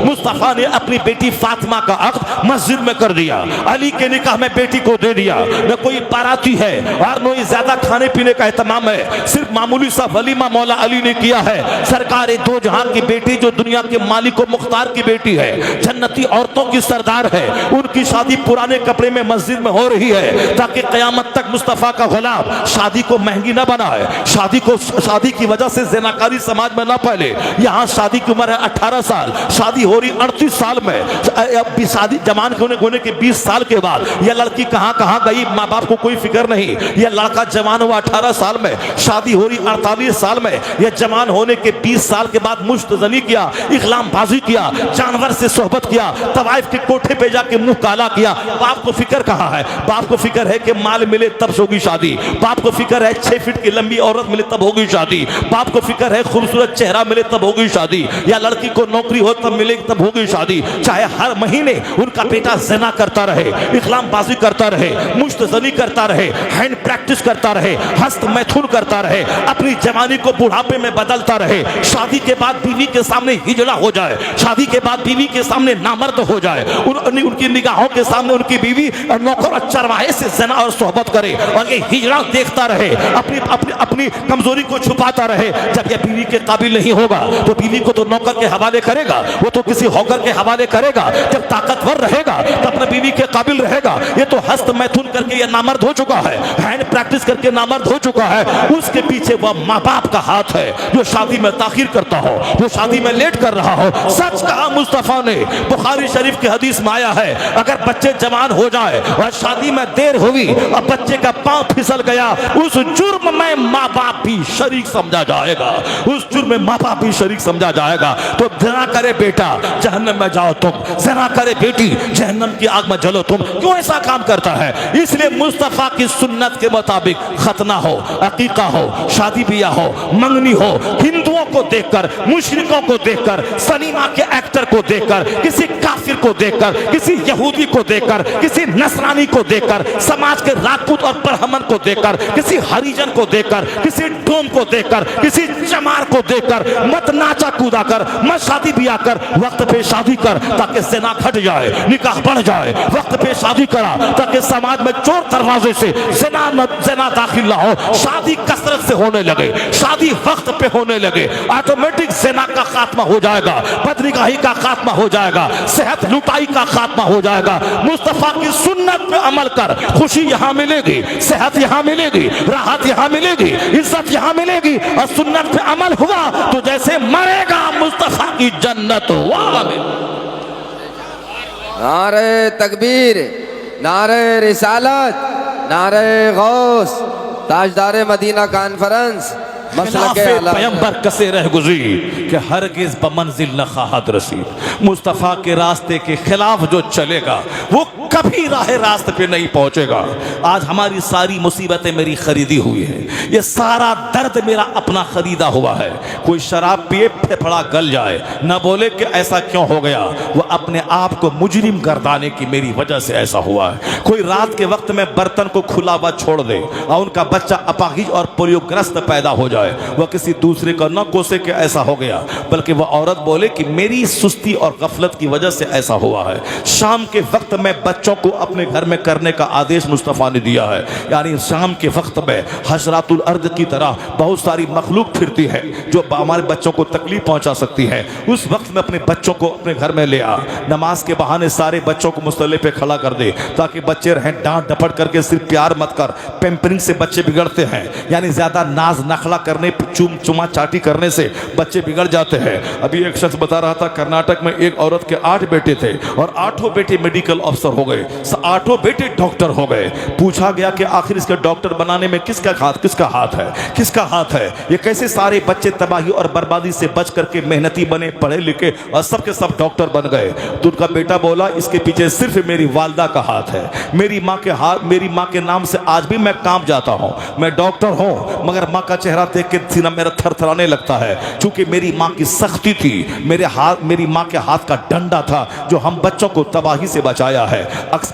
मुस्तफ़ा ने अपनी बेटी फातिमा का अक़्द मस्जिद में कर दिया, अली के निकाह में बेटी को दे दिया। न कोई बाराती है और न ज्यादा खाने पीने का एहतमाम है, सिर्फ मामूली सा वलीमा मौला अली ने किया है। सरकार दो जहां की बेटी जो दुनिया के मालिक व मुख्तार की बेटी है, जन्नती औरतों की सरदार है, उनकी शादी पुराने कपड़े में मस्जिद में हो रही है ताकि क़यामत तक मुस्तफ़ा का गुलाम शादी को महंगी ना बनाए, शादी की वजह से ज़िनाकारी समाज में ना फैले। यहाँ शादी की उम्र है 18 साल, शादी हो रही 38 साल में। अब शादी जवान होने के 20 साल के बाद यह लड़की कहाँ गई, माँ बाप को कोई फिक्र नहीं। यह लड़का जवान हुआ 18 साल में, शादी हो रही 48 साल में। यह जवान होने के 20 साल के बाद मुश्तजनी किया, इख्लामबाजी किया, जानवर से सोहबत किया, तवाइफ के कोठे पे जाके मुंह काला किया। बाप को फिक्र कहाँ है? बाप को फिक्र है कि माल मिले तब होगी शादी, बाप को फिक्र है 6 फीट की लंबी औरत मिले तब होगी शादी, बाप को फिक्र है खूबसूरत चेहरा मिले तब होगी शादी, या लड़की को नौकरी हो तब मिले तब होगी शादी। चाहे हर महीने उनका बेटा ज़िना करता रहे, इख्लामबाजी करता रहे, मुश्तजनी करता रहे, हैंड प्रैक्टिस करता रहे, हस्त मैथुन करता रहे, अपनी जवानी को बुढ़ापे में बदलता रहे, शादी के बाद बीवी के सामने हिजड़ा हो जाए, शादी के बाद बीवी के सामने नामर्द हो जाए, उनकी निगाहों के सामने उनकी बीवी नौकर और चरवाहे से ज़िना और सोहबत करे और ये हिजड़ा देखता रहे, अपनी कमजोरी को छुपाता रहे। जब यह बीवी के काबिल नहीं होगा तो बीवी को तो नौकर के हवाले करेगा, वो तो किसी हौकर के हवाले करेगा। जब ताकतवर रहेगा तो अपने बीवी के काबिल रहेगा। ये तो हस्त मैथुन करके ये नामर्द हो चुका है, हैंड प्रैक्टिस करके नामर्द हो चुका है। उसके पीछे वह माँ बाप का हाथ है जो शादी में ताखीर करता हो, जो शादी में लेट कर रहा हो। सच कहा मुस्तफ़ा ने, बुखारी शरीफ की हदीस में आया है, अगर बच्चे जवान हो जाए और शादी में देर हुई और बच्चे का पांव फिसल गया, उस जुर्म में माँ बाप भी शरीक समझा जाएगा, उस जुर्म में माँ बाप भी शरीक समझा जाएगा। तो ज़िना करे बेटा जहन्नम में जाओ तुम, ज़िना करे बेटी जहन्नम की आग में जलो तुम। क्यों ऐसा काम करता है? इसलिए मुस्तफ़ा की सुन्नत के मुताबिक खतना हो, अकीका हो, शादी बियाह हो, मंगनी हो, हिंदुओं को देखकर, मुशरिकों को देखकर, सिनेमा के एक्टर को देखकर, किसी काफिर को देखकर, किसी यहूदी को देखकर, किसी नसरानी को देखकर, समाज के राजपूत और ब्राह्मण को देखकर, किसी हरिजन को देखकर, किसी डोम को देखकर, किसी चमार को देखकर मत नाचा कूदा कर, मत शादी बियाह कर। वक्त पे शादी कर ताकि ज़िना घट जाए, निकाह बढ़ जाए। वक्त पे शादी करा ताकि समाज में चोर दरवाजे से ज़िना दाखिल ना हो। शादी कसरत से होने लगे, शादी वक्त पे होने लगे, ऑटोमेटिक ज़िना का खात्मा हो जाएगा, बदनिगाही का खात्मा हो जाएगा, सेहत लुटाई का खात्मा हो जाएगा। मुस्तफ़ा की सुन्नत पे अमल कर, खुशी यहाँ मिलेगी, सेहत यहाँ मिलेगी, राहत यहाँ मिलेगी, इज्जत यहाँ मिलेगी। और सुन्नत पे अमल हुआ तो जैसे मरेगा मुस्तफ़ा की जन्नत हुआ। नारे तकबीर, नारे रिसालत, नारे गौस, ताजदार मदीना कॉन्फ्रेंस, पैगंबर कसे रह गुज़री कि हरगिज़ बमंजिल न खाहत रसी। मुस्तफ़ा के रास्ते के खिलाफ जो चलेगा वो कभी राह रास्ते पे नहीं पहुंचेगा। आज हमारी सारी मुसीबतें मेरी खरीदी हुई है, ये सारा दर्द मेरा अपना खरीदा हुआ है। कोई शराब पिए फेफड़ा गल जाए, न बोले कि ऐसा क्यों हो गया, वो अपने आप को मुजरिम गर्दाने की मेरी वजह से ऐसा हुआ है। कोई रात के वक्त में बर्तन को खुला हुआ छोड़ दे और उनका बच्चा अपाहिज और पोलियोग्रस्त पैदा हो जाए, वह किसी दूसरे का न कोसे के ऐसा हो गया, बल्कि वह औरत बोले कि मेरी सुस्ती और गफलत की वजह से ऐसा हुआ है। शाम के वक्त में बच्चों को अपने घर में करने का आदेश मुस्तफ़ा ने दिया है। यानी शाम के वक्त में हशरातुल अर्द की तरह बहुत सारी मखलूक फिरती है जो हमारे बच्चों को तकलीफ पहुंचा सकती है। उस वक्त में अपने बच्चों को अपने घर में ले आ, नमाज के बहाने सारे बच्चों को मुसल्ले पे खड़ा कर दे ताकि बच्चे रहें। डांट डपट करके सिर्फ प्यार मत कर, पैम्परिंग से बच्चे बिगड़ते हैं। यानी ज्यादा नाज नखला करने, चुमा चाटी करने से बच्चे बिगड़ जाते हैं। अभी एक शख्स बता रहा था कर्नाटक में एक औरत के 8 बेटे थे और 8 बेटे मेडिकल अफसर हो गए, 8 बेटे डॉक्टर हो गए। पूछा गया कि आखिर इसके डॉक्टर बनाने में किसका हाथ है, ये कैसे सारे बच्चे तबाही और बर्बादी से बच करके मेहनती बने, पढ़े लिखे और सबके सब डॉक्टर बन गए। तो उनका बेटा बोला इसके पीछे सिर्फ मेरी वालदा का हाथ है, मेरी माँ के नाम से आज भी मैं कांप जाता हूँ। मैं डॉक्टर हूँ मगर माँ का चेहरा देख के सीना मेरा थरथराने लगता है, क्योंकि मेरी माँ की सख्ती थी, मेरी माँ के हाथ का डंडा था जो हम बच्चों को तबाही से बचाया है।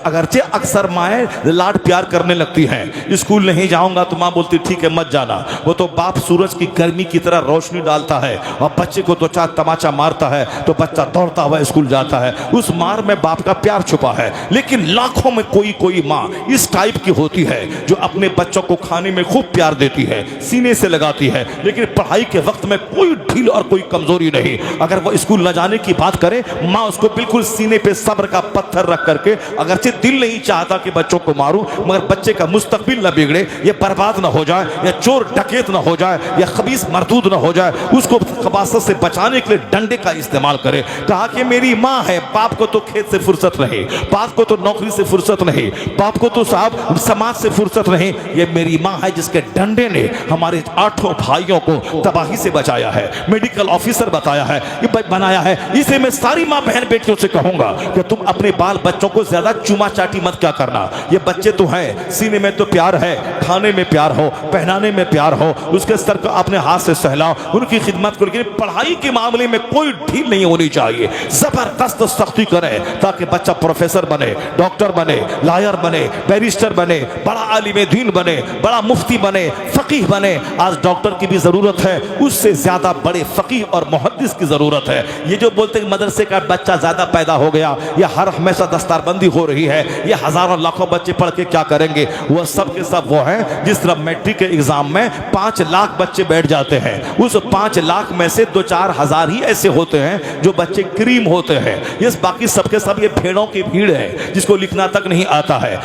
अगरचे अक्सर माएँ लाड प्यार करने लगती हैं, स्कूल नहीं जाऊंगा तो माँ बोलती ठीक है मत जाना। वो तो बाप सूरज की गर्मी की तरह रोशनी डालता है और बच्चे को तो चार तमाचा मारता है तो बच्चा दौड़ता हुआ स्कूल जाता है। उस मार में बाप का प्यार छुपा है। लेकिन लाखों में कोई माँ इस टाइप की होती है जो अपने बच्चों को खाने में खूब प्यार देती है, सीने से लगाती है, लेकिन पढ़ाई के वक्त में कोई ढील और कोई कमजोरी नहीं। अगर वो स्कूल न जाने की बात करे, माँ उसको बिल्कुल सीने पे सब्र का पत्थर रख करके, अगरचे दिल नहीं चाहता कि बच्चों को मारूं, मगर बच्चे का मुस्तकबिल न बिगड़े, ये बर्बाद न हो जाए, या चोर डकैत न हो जाए, या खबीस मरदूद न हो जाए, उसको खबासत से बचाने के लिए डंडे का इस्तेमाल करे। कहा कि मेरी माँ है, बाप को तो खेत से फुर्सत नहीं, बाप को तो नौकरी से फुर्सत नहीं, बाप को तो साहब समाज से फुर्सत नहीं, ये मेरी माँ है जिसके डंडे ने हमारे 8 भाइयों को तबाही से बचाया है, मेडिकल ऑफिसर बताया है, ये बनाया है। इसे मैं सारी माँ बहन बेटियों से कहूंगा कि तुम अपने बाल बच्चों को ज्यादा चूमा चाटी मत क्या करना। ये बच्चे तो हैं, सीने में तो प्यार है, खाने में प्यार हो, पहनाने में प्यार हो, उसके स्तर को अपने हाथ से सहलाओ, उनकी खिदमत करो, लेकिन पढ़ाई के मामले में कोई ढील नहीं होनी चाहिए। जबरदस्त सख्ती करें ताकि बच्चा प्रोफेसर बने, डॉक्टर बने, लॉयर बने, बैरिस्टर बने, बड़ा आलिम दीन बने, बड़ा मुफ्ती बने, फकीह बने। आज डॉक्टर की भी जरूरत है, उससे ज्यादा बड़े फकीह और मुहद्दिस की जरूरत है। ये जो बोलते हैं मदरसे का बच्चा ज्यादा पैदा हो गया, या हर हमेशा दस्तारबंदी हो रही है, ये हजारों लाखों बच्चे पढ़ के क्या करेंगे, वह सब के सब वो हैं जिस तरह मैट्रिक के एग्जाम में 5 लाख बच्चे बैठ जाते हैं, उस 5 लाख में से 2-4 हजार ही ऐसे होते हैं जो बच्चे क्रीम होते हैं। ये बाकी सबके सब ये भेड़ों की भीड़ है जिसको लिखना तक नहीं आता है।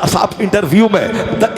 साहब इंटरव्यू में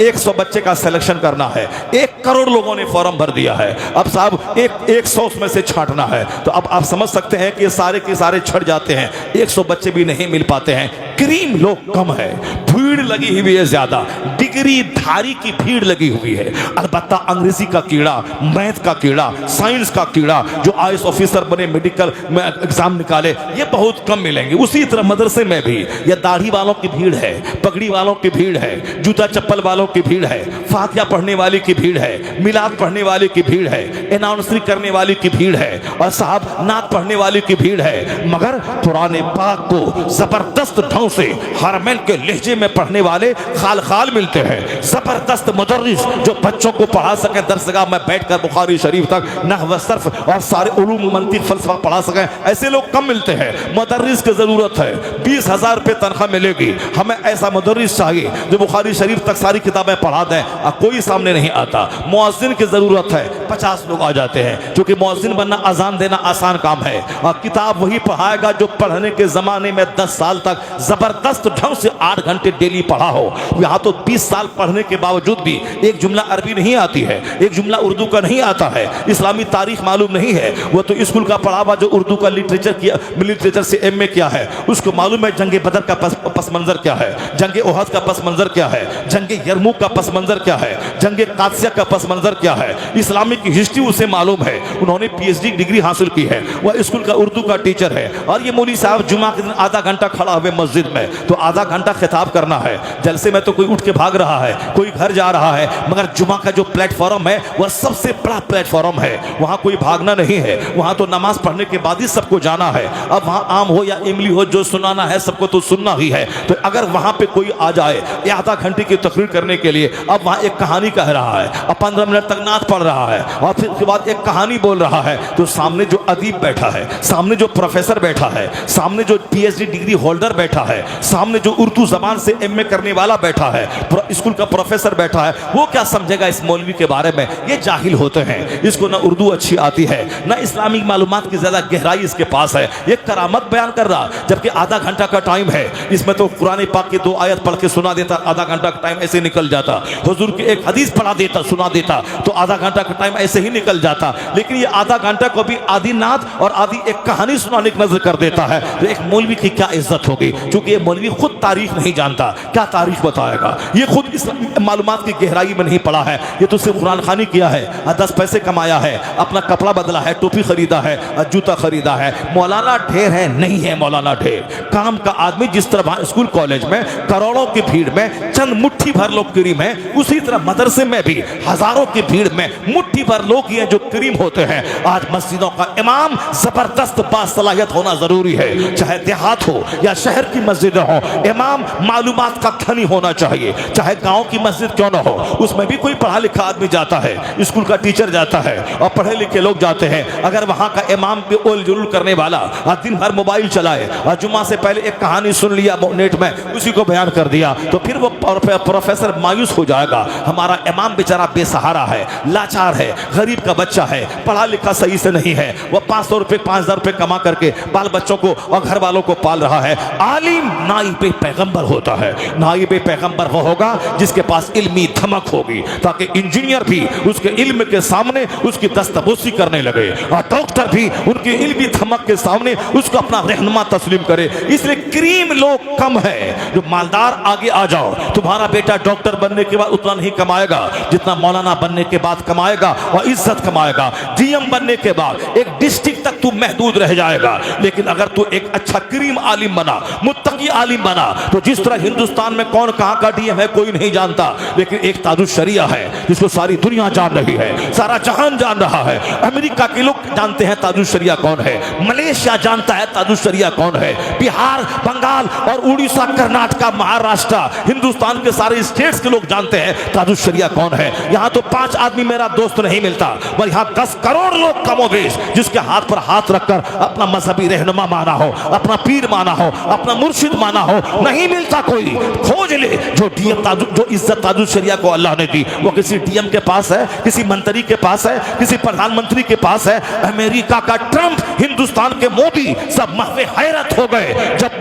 100 बच्चे का सिलेक्शन करना है, 1 करोड़ लोगों ने फॉर्म भर दिया है। अब साहब 100 उसमें से छांटना है, तो अब आप समझ सकते हैं कि ये सारे के सारे छट जाते हैं, 100 बच्चे भी नहीं मिल पाते हैं। क्रीम लोग कम है, भीड़ लगी हुई है ज्यादा, डिग्री धारी की भीड़ लगी हुई है। अलबत्ता अंग्रेजी का कीड़ा, मैथ का कीड़ा, साइंस का कीड़ा, जो आईएएस ऑफिसर बने, मेडिकल में एग्जाम निकाले, ये बहुत कम मिलेंगे। उसी तरह मदरसे में भी ये दाढ़ी वालों की भीड़ है, पगड़ी वालों की भीड़ है, जूता चप्पल वालों की भीड़ है, फातिहा पढ़ने वाली की भीड़ है, मिलाद पढ़ने वाले की भीड़ है, अनाउंसरी करने वाली की भीड़ है, और साहब नात पढ़ने वाली की भीड़ है। मगर कुरान पाक को जबरदस्त ढंग से हरमैन के लहजे में पढ़ने वाले खाल खाल मिलते हैं। जबरदस्त मुदर्रिस जो बच्चों को पढ़ा सके, दरसगाह में बैठकर बुखारी शरीफ तक नहव सर्फ और सारे उलूम मंतिक फलसफा पढ़ा सके, ऐसे लोग कम मिलते हैं। मुदर्रिस की जरूरत है, 20,000 रुपये तनख्वाह मिलेगी, हमें ऐसा मुदर्रिस चाहिए जो बुखारी शरीफ तक सारी किताबें पढ़ा दें, कोई सामने नहीं आता। मुअज्जिन की जरूरत है, 50 लोग आ जाते हैं, क्योंकि मुअज्जिन बनना, अजान देना आसान काम है, और किताब वही पढ़ाएगा जो पढ़ने के जमाने में 10 साल तक जबरदस्त ढंग से 8 घंटे डेली पढ़ा हो। यहाँ तो 20 साल पढ़ने के बावजूद भी एक जुमला अरबी नहीं आती है, एक जुमला उर्दू का नहीं आता है, इस्लामी तारीख मालूम नहीं है, वो तो स्कूल का पढ़ा हुआ जो उर्दू का लिटरेचर से एमए किया है उसको मालूम है जंग बदर का पस मंजर क्या है, जंग ओहद का पस मंजर क्या है, जंग यरमुक का पस मंजर क्या है, जंग कादसिया का पस मंजर क्या है, इस्लामिक हिस्ट्री उसे मालूम है। उन्होंने पीएचडी डिग्री हासिल की है, वह स्कूल का उर्दू का टीचर है। और ये मौलवी साहब जुमा के दिन आधा घंटा खड़ा हुए मस्जिद में, तो आधा घंटा खिताब करना है, जलसे में तो कोई उठ के भाग रहा है, कोई घर जा रहा है, मगर जुमा का जो प्लेटफॉर्म है वह सबसे बड़ा प्लेटफॉर्म है, वहां कोई भागना नहीं है, वहां तो नमाज पढ़ने के बाद ही सबको जाना है। अब वहां आम हो या इमली हो, जो सुनाना है सबको तो सुनना ही है। तो अगर वहां पे कोई आ जाए आधा घंटे की तकरीर करने के लिए, अब वहां एक कहानी कह रहा है, अब 15 मिनट तक नात पढ़ रहा है, और फिर उसके बाद एक कहानी बोल रहा है, तो सामने जो अदीब बैठा है, सामने जो प्रोफेसर बैठा है, सामने जो पीएचडी डिग्री होल्डर बैठा है, सामने जो उर्दू जबान से एमए करने वाला बैठा है, स्कूल का प्रोफेसर बैठा है, वो क्या समझेगा इस मौलवी के बारे में? ये जाहिल होते हैं, इसको ना उर्दू अच्छी आती है, ना इस्लामिक मालूमात की ज्यादा गहराई इसके पास है। ये करामत बयान कर रहा, जबकि आधा घंटा का टाइम है, इसमें तो कुरान पाक की 2 आयत पढ़ के सुना देता, आधा घंटा का टाइम ऐसे निकल जाता, हुजूर की एक हदीस पढ़ा देता, सुना देता, तो आधा घंटा का टाइम ऐसे ही निकल जाता। लेकिन ये आधा घंटा को भी आधी नात और आधी एक कहानी सुनाने की नजर कर देता है, तो एक मौलवी की क्या इज्जत होगी? क्योंकि ये मौलवी खुद तारीख नहीं जानता, क्या तारीख बताएगा? ये खुद इस मालूमात की गहराई में नहीं पड़ा है, ये तो सिर्फ कुरान खानी किया है, 10 पैसे कमाया है, अपना कपड़ा बदला है, टोपी खरीदा है, जूता खरीदा है। मौलाना ढेर है? नहीं है मौलाना ढेर। काम का आदमी जिस तरह स्कूल कॉलेज में करोड़ों की भीड़ में चंद मुट्ठी भर लोग करीम है, उसी तरह मदरसे में भी हजारों की भीड़ में मुट्ठी भर लोग हैं जो करीम होते हैं। आज मस्जिदों का इमाम जबरदस्त बासलाहियत होना जरूरी है, चाहे देहात हो या शहर की मस्जिद हो। इमाम मालूमात का का धनी होना चाहिए, चाहे गांव की मस्जिद क्यों ना हो, उसमें भी कोई पढ़ा लिखा आदमी जाता है, स्कूल का टीचर जाता है और पढ़े लिखे लोग जाते हैं। अगर वहां का इमाम भी ओल जुलूल करने वाला और दिन भर मोबाइल चलाए और जुम्मा से पहले एक कहानी सुन लिया नेट में, उसी को बयान कर दिया, तो फिर वो प्रोफेसर मायूस हो जाएगा। हमारा इमाम बेचारा बेसहारा है, लाचार है, गरीब का बच्चा है, पढ़ा लिखा सही से नहीं है, वो 500 रुपए 5000 रुपए कमा करके बाल बच्चों को और घर वालों को पाल रहा है। आलिम नाइबे पैगंबर होता है। नाइबे पैगंबर वो होगा जिसके पास इल्मी धमक होगी, ताकि इंजीनियर भी उसके इल्म के सामने उसकी दस्तबोसी करने लगे और डॉक्टर भी उनकी इल्मी धमक के सामने उसको अपना रहनुमा तस्लीम करे। इसलिए क्रीम लोग कम है। जो मालदार आगे आ जाओ, तुम्हारा बेटा डॉक्टर बनने के बाद उतना नहीं कमाएगा जितना मौलाना बनने के बाद कमाएगा और इज्जत कमाएगा। डीएम बनने के बाद एक डिस्ट्रिक्ट तक तू महदूद रह जाएगा, लेकिन अगर तू एक अच्छा क्रीम आलिम बना, मुत्तकी आलिम बना, तो जिस तरह हिंदुस्तान में कौन कहां का डीएम है कोई नहीं जानता, लेकिन एक ताजुश शरिया है जिसको सारी दुनिया जान रही है, सारा जहान जान रहा है। अमेरिका के लोग जानते हैं ताजुश शरिया कौन है, मलेशिया जानता है ताजुश शरिया कौन है, बिहार, बंगाल और उड़ीसा, कर्नाटका, महाराष्ट्र, हिंदुस्तान के सारे स्टेट्स के लोग जानते हैं ताजुश शरिया कौन है। यहाँ तो 5 आदमी मेरा दोस्त नहीं मिलता, पर यहाँ 10 करोड़ लोग कमोबेश जिसके हाथ पर हाथ रखकर अपना मजहबी रहनुमा माना हो, अपना पीर माना हो, अपना मुर्शिद माना हो, नहीं मिलता कोई। खोज ले जो डीएम जो इज्जत ताजुश शरिया को अल्लाह ने दी, वो किसी डीएम के पास है, किसी मंत्री के पास है, किसी प्रधानमंत्री के पास है। अमेरिका का ट्रंप, हिंदुस्तान के मोदी सब महवे हैरत हो गए जब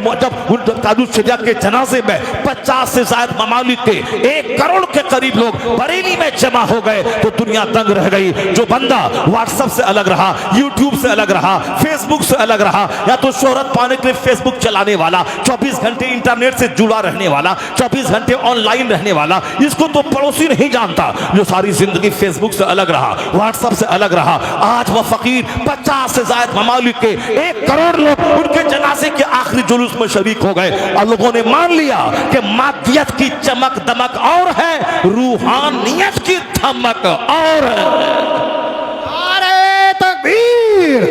ताजुश शरिया के जनाजे में 50 से ज्यादा ममालिक के 1 करोड़ के करीब लोग बरेली में जमा हो गए, तो दुनिया दंग रह गई। जो बंदा व्हाट्सएप से अलग रहा, यूट्यूब से अलग रहा, फेसबुक से अलग रहा, या तो शोहरत पाने के लिए फेसबुक चलाने वाला, 24 घंटे इंटरनेट से जुड़ा रहने वाला, 24 घंटे ऑनलाइन रहने वाला, इसको तो पड़ोसी नहीं जानता। जो सारी जिंदगी फेसबुक से अलग रहा, व्हाट्सएप से अलग रहा, आज वह फकीर 50 से ज्यादा ममालिक के 1 करोड़ लोग उनके जनाजे के आखिरी जुलूस में शरीक हो गए और लोगों ने मान लिया कि मादियत की चमक दमक और है, रूहानियत की धमक और है। नारे तकबीर,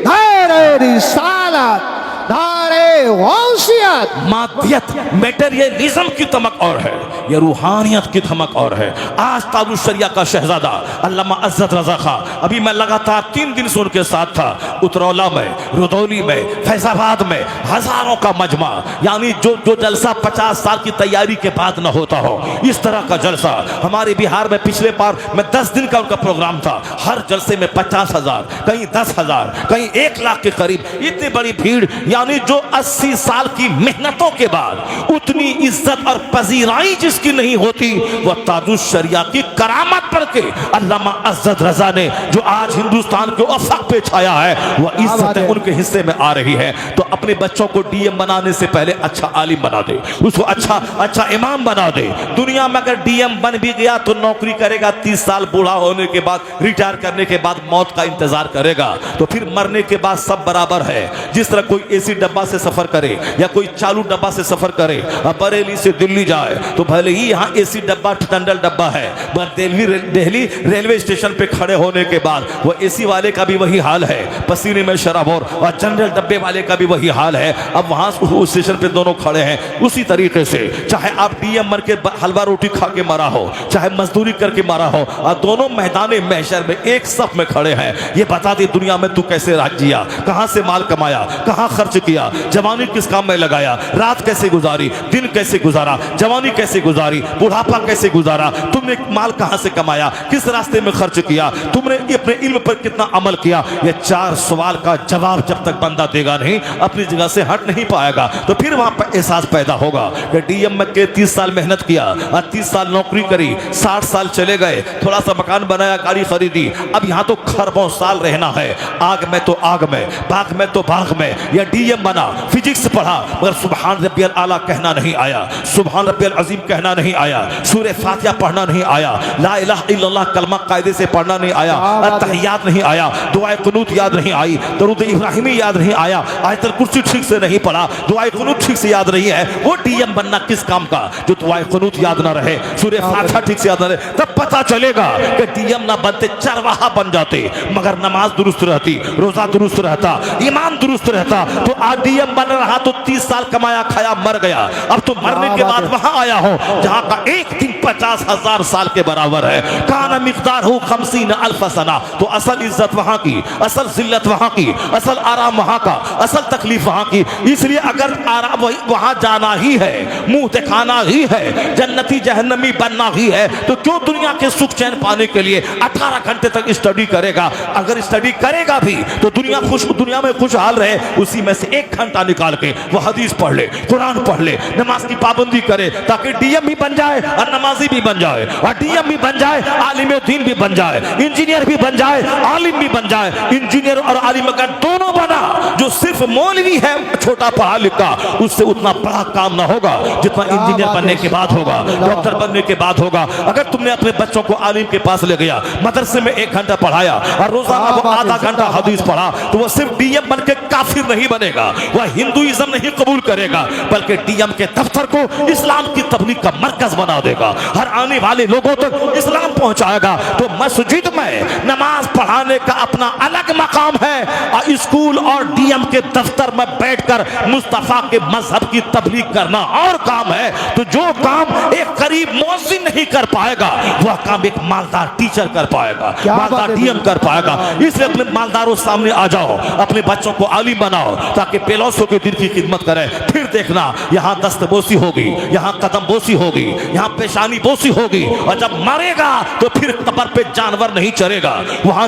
नारे रिसालत, नारे गौसियत। मादियत मेटेरियलिज्म की धमक और है, यह रूहानियत की धमक और है। आज ताजुश शरिया का शहजादा अल्लामा अज़्ज़त रज़ा खां, अभी मैं लगातार 3 दिन से उनके साथ था। उतरौला में, रुदौली में, फैजाबाद में हजारों का मजमा, यानी जो जलसा 50 साल की तैयारी के बाद न होता हो, इस तरह का जलसा हमारे बिहार में पिछले बार में 10 दिन का उनका प्रोग्राम था। हर जलसे में 50,000, कहीं 10,000, कहीं 1 लाख के करीब, इतनी बड़ी भीड़। यानी जो 80 साल की मेहनतों के बाद उतनी इज्जत और पजीराई जिसकी नहीं होती, वह ताजुश शरिया की करामत पर के अल्लामा अज़्ज़त रज़ा ने जो आज हिंदुस्तान के अफक पे छाया है, वह इज्जत उनके हिस्से में आ रही है। तो अपने बच्चों को डीएम बनाने से पहले अच्छा आलिम बना दे, उसको अच्छा इमाम बना दे। दुनिया में अगर डीएम बन भी गया तो नौकरी करेगा, 30 साल बूढ़ा होने के बाद, रिटायर करने के बाद मौत का इंतजार करेगा, तो फिर मरने के बाद सब बराबर है। जिस तरह कोई एसी डब्बा से सफर करे या कोई चालू डब्बा से सफर करे, बरेली से दिल्ली जाए तो भले ही यहाँ एसी डब्बा टंडल डब्बा है, पर दिल्ली रेलवे स्टेशन पे खड़े होने के बाद वो एसी वाले का भी वही हाल है, पसीने में शराबोर, और जनरल डब्बे वाले का भी वही हाल है। अब वहां उस स्टेशन पे दोनों खड़े हैं। उसी तरीके से चाहे आप डीएम बन के हलवा रोटी खा के मारा हो, चाहे मजदूरी करके मारा हो, और दोनों मैदान महशर में एक सफ में खड़े हैं। ये बता दे दुनिया में तू कैसे राज जिया, कहां से माल कमाया, कहां खर्च किया, जवानी किस काम में लगाया, रात कैसे गुजारी, दिन कैसे गुजारा, जवानी कैसे गुजारी, बुढ़ापा कैसे गुजारा, तुमने माल कहां से कमाया, किस रास्ते में खर्च किया, तुमने अपने इल्म पर कितना अमल किया। ये 4 सवाल का जवाब जब तक बंदा देगा नहीं, अपनी जगह से हट नहीं पाएगा। तो फिर वहां पर एहसास पैदा होगा कि डीएम में के 30 साल मेहनत किया और 30 साल नौकरी करी, 60 साल चले गए, थोड़ा सा मकान बनाया, गाड़ी खरीदी, अब यहाँ तो खरबों साल रहना है। आग में तो आग में, बाग में तो बाग में। या डीएम बना, फिजिक्स पढ़ा, मगर सुभान रब्बियल आला कहना नहीं आया, सुभान रब्बियल अजीम कहना नहीं आया, सूरह फातिहा पढ़ना नहीं आया, ला इलाहा इल्लल्लाह कलमा कायदे से पढ़ना नहीं आया, तहियात नहीं आया, दुआए कुनूत याद नहीं आई, दरूद इब्राहिमी याद नहीं आया, आयतुल कुर्सी ठीक से नहीं पढ़ा, दुआए कुनूत ठीक से याद नहीं है। वो डीएम बनना किस काम का जो दुआए कुनूत याद ना रहे, सूरह फातिहा ठीक से याद ना रहे। तब पता चलेगा कि डीएम ना बनते चरवाहा बन जाते, मगर नमाज दुरुस्त रहती, रोजा दुरुस्त रहता, ईमान दुरुस्त रहता, तो आज डीएम बन रहा तो 30 साल कमाया खाया मर गया। अब तो मरने के बाद वहां आया हो जहां का एक दिन 50,000 साल के बराबर है। काना मिक़दार हो 50,000 सना। तो असल इज्जत वहां की, असल जिल्लत वहां की, असल आराम वहां का, असल तकलीफ वहां की। इसलिए अगर आराम वहां जाना ही है, मुंह दिखाना ही है, जन्नती जहन्नमी बनना ही है, तो क्यों दुनिया के सुख चैन पाने के लिए 18 घंटे तक स्टडी करेगा? अगर स्टडी करेगा भी तो दुनिया में खुशहाल रहे, उसी में से 1 घंटा निकाल के वो हदीस पढ़ ले, कुरान पढ़ ले, नमाज की पाबंदी करे, ताकि डीएम भी बन जाए और नमाजी भी बन जाए, और डीएम भी बन जाए, आलिम दीन भी बन जाए, इंजीनियर भी बन जाए, आलिम भी बन जाए। इंजीनियर और आलिम अगर दोनों बना, जो सिर्फ मौलवी है छोटा पढ़ा लिखा, उससे उतना बड़ा काम ना होगा जितना इंजीनियर बनने के बाद होगा, डॉक्टर बनने के बाद होगा। अगर तुमने अपने बच्चों को आलिम के पास ले गया, मदरसे में 1 घंटा पढ़ाया और रोजाना वो आधा घंटा हदीस पढ़ा, तो वो सिर्फ डीएम बन के काफिर नहीं बनेगा, वह हिंदुइज्म नहीं कबूल करेगा, बल्कि डीएम के दफ्तर को इस्लाम की तबलीग का मरकज बना देगा, हर आने वाले लोगों तक इस्लाम पहुंचाएगा। तो मस्जिद में नमाज पढ़ाने का अपना अलग मकाम है, और स्कूल और डीएम के दफ्तर में बैठकर मुस्तफा के मजहब की तबलीग करना और काम है। तो जो काम एक गरीब मुअज्जिन नहीं कर पाएगा, वह काम एक मालदार टीचर कर पाएगा, मालदार डीएम कर पाएगा। इसलिए अपने मालदारों सामने आ जाओ, अपने बच्चों को आलिम बनाओ, ताकि बेलौसों के दिन की खिदमत करें। फिर देखना, यहाँ दस्तबोसी होगी, यहाँ कदम बोसी होगी, यहाँ पेशानी बोसी होगी, और जब मरेगा तो फिर कब्र पे जानवर नहीं चरेगा, वहाँ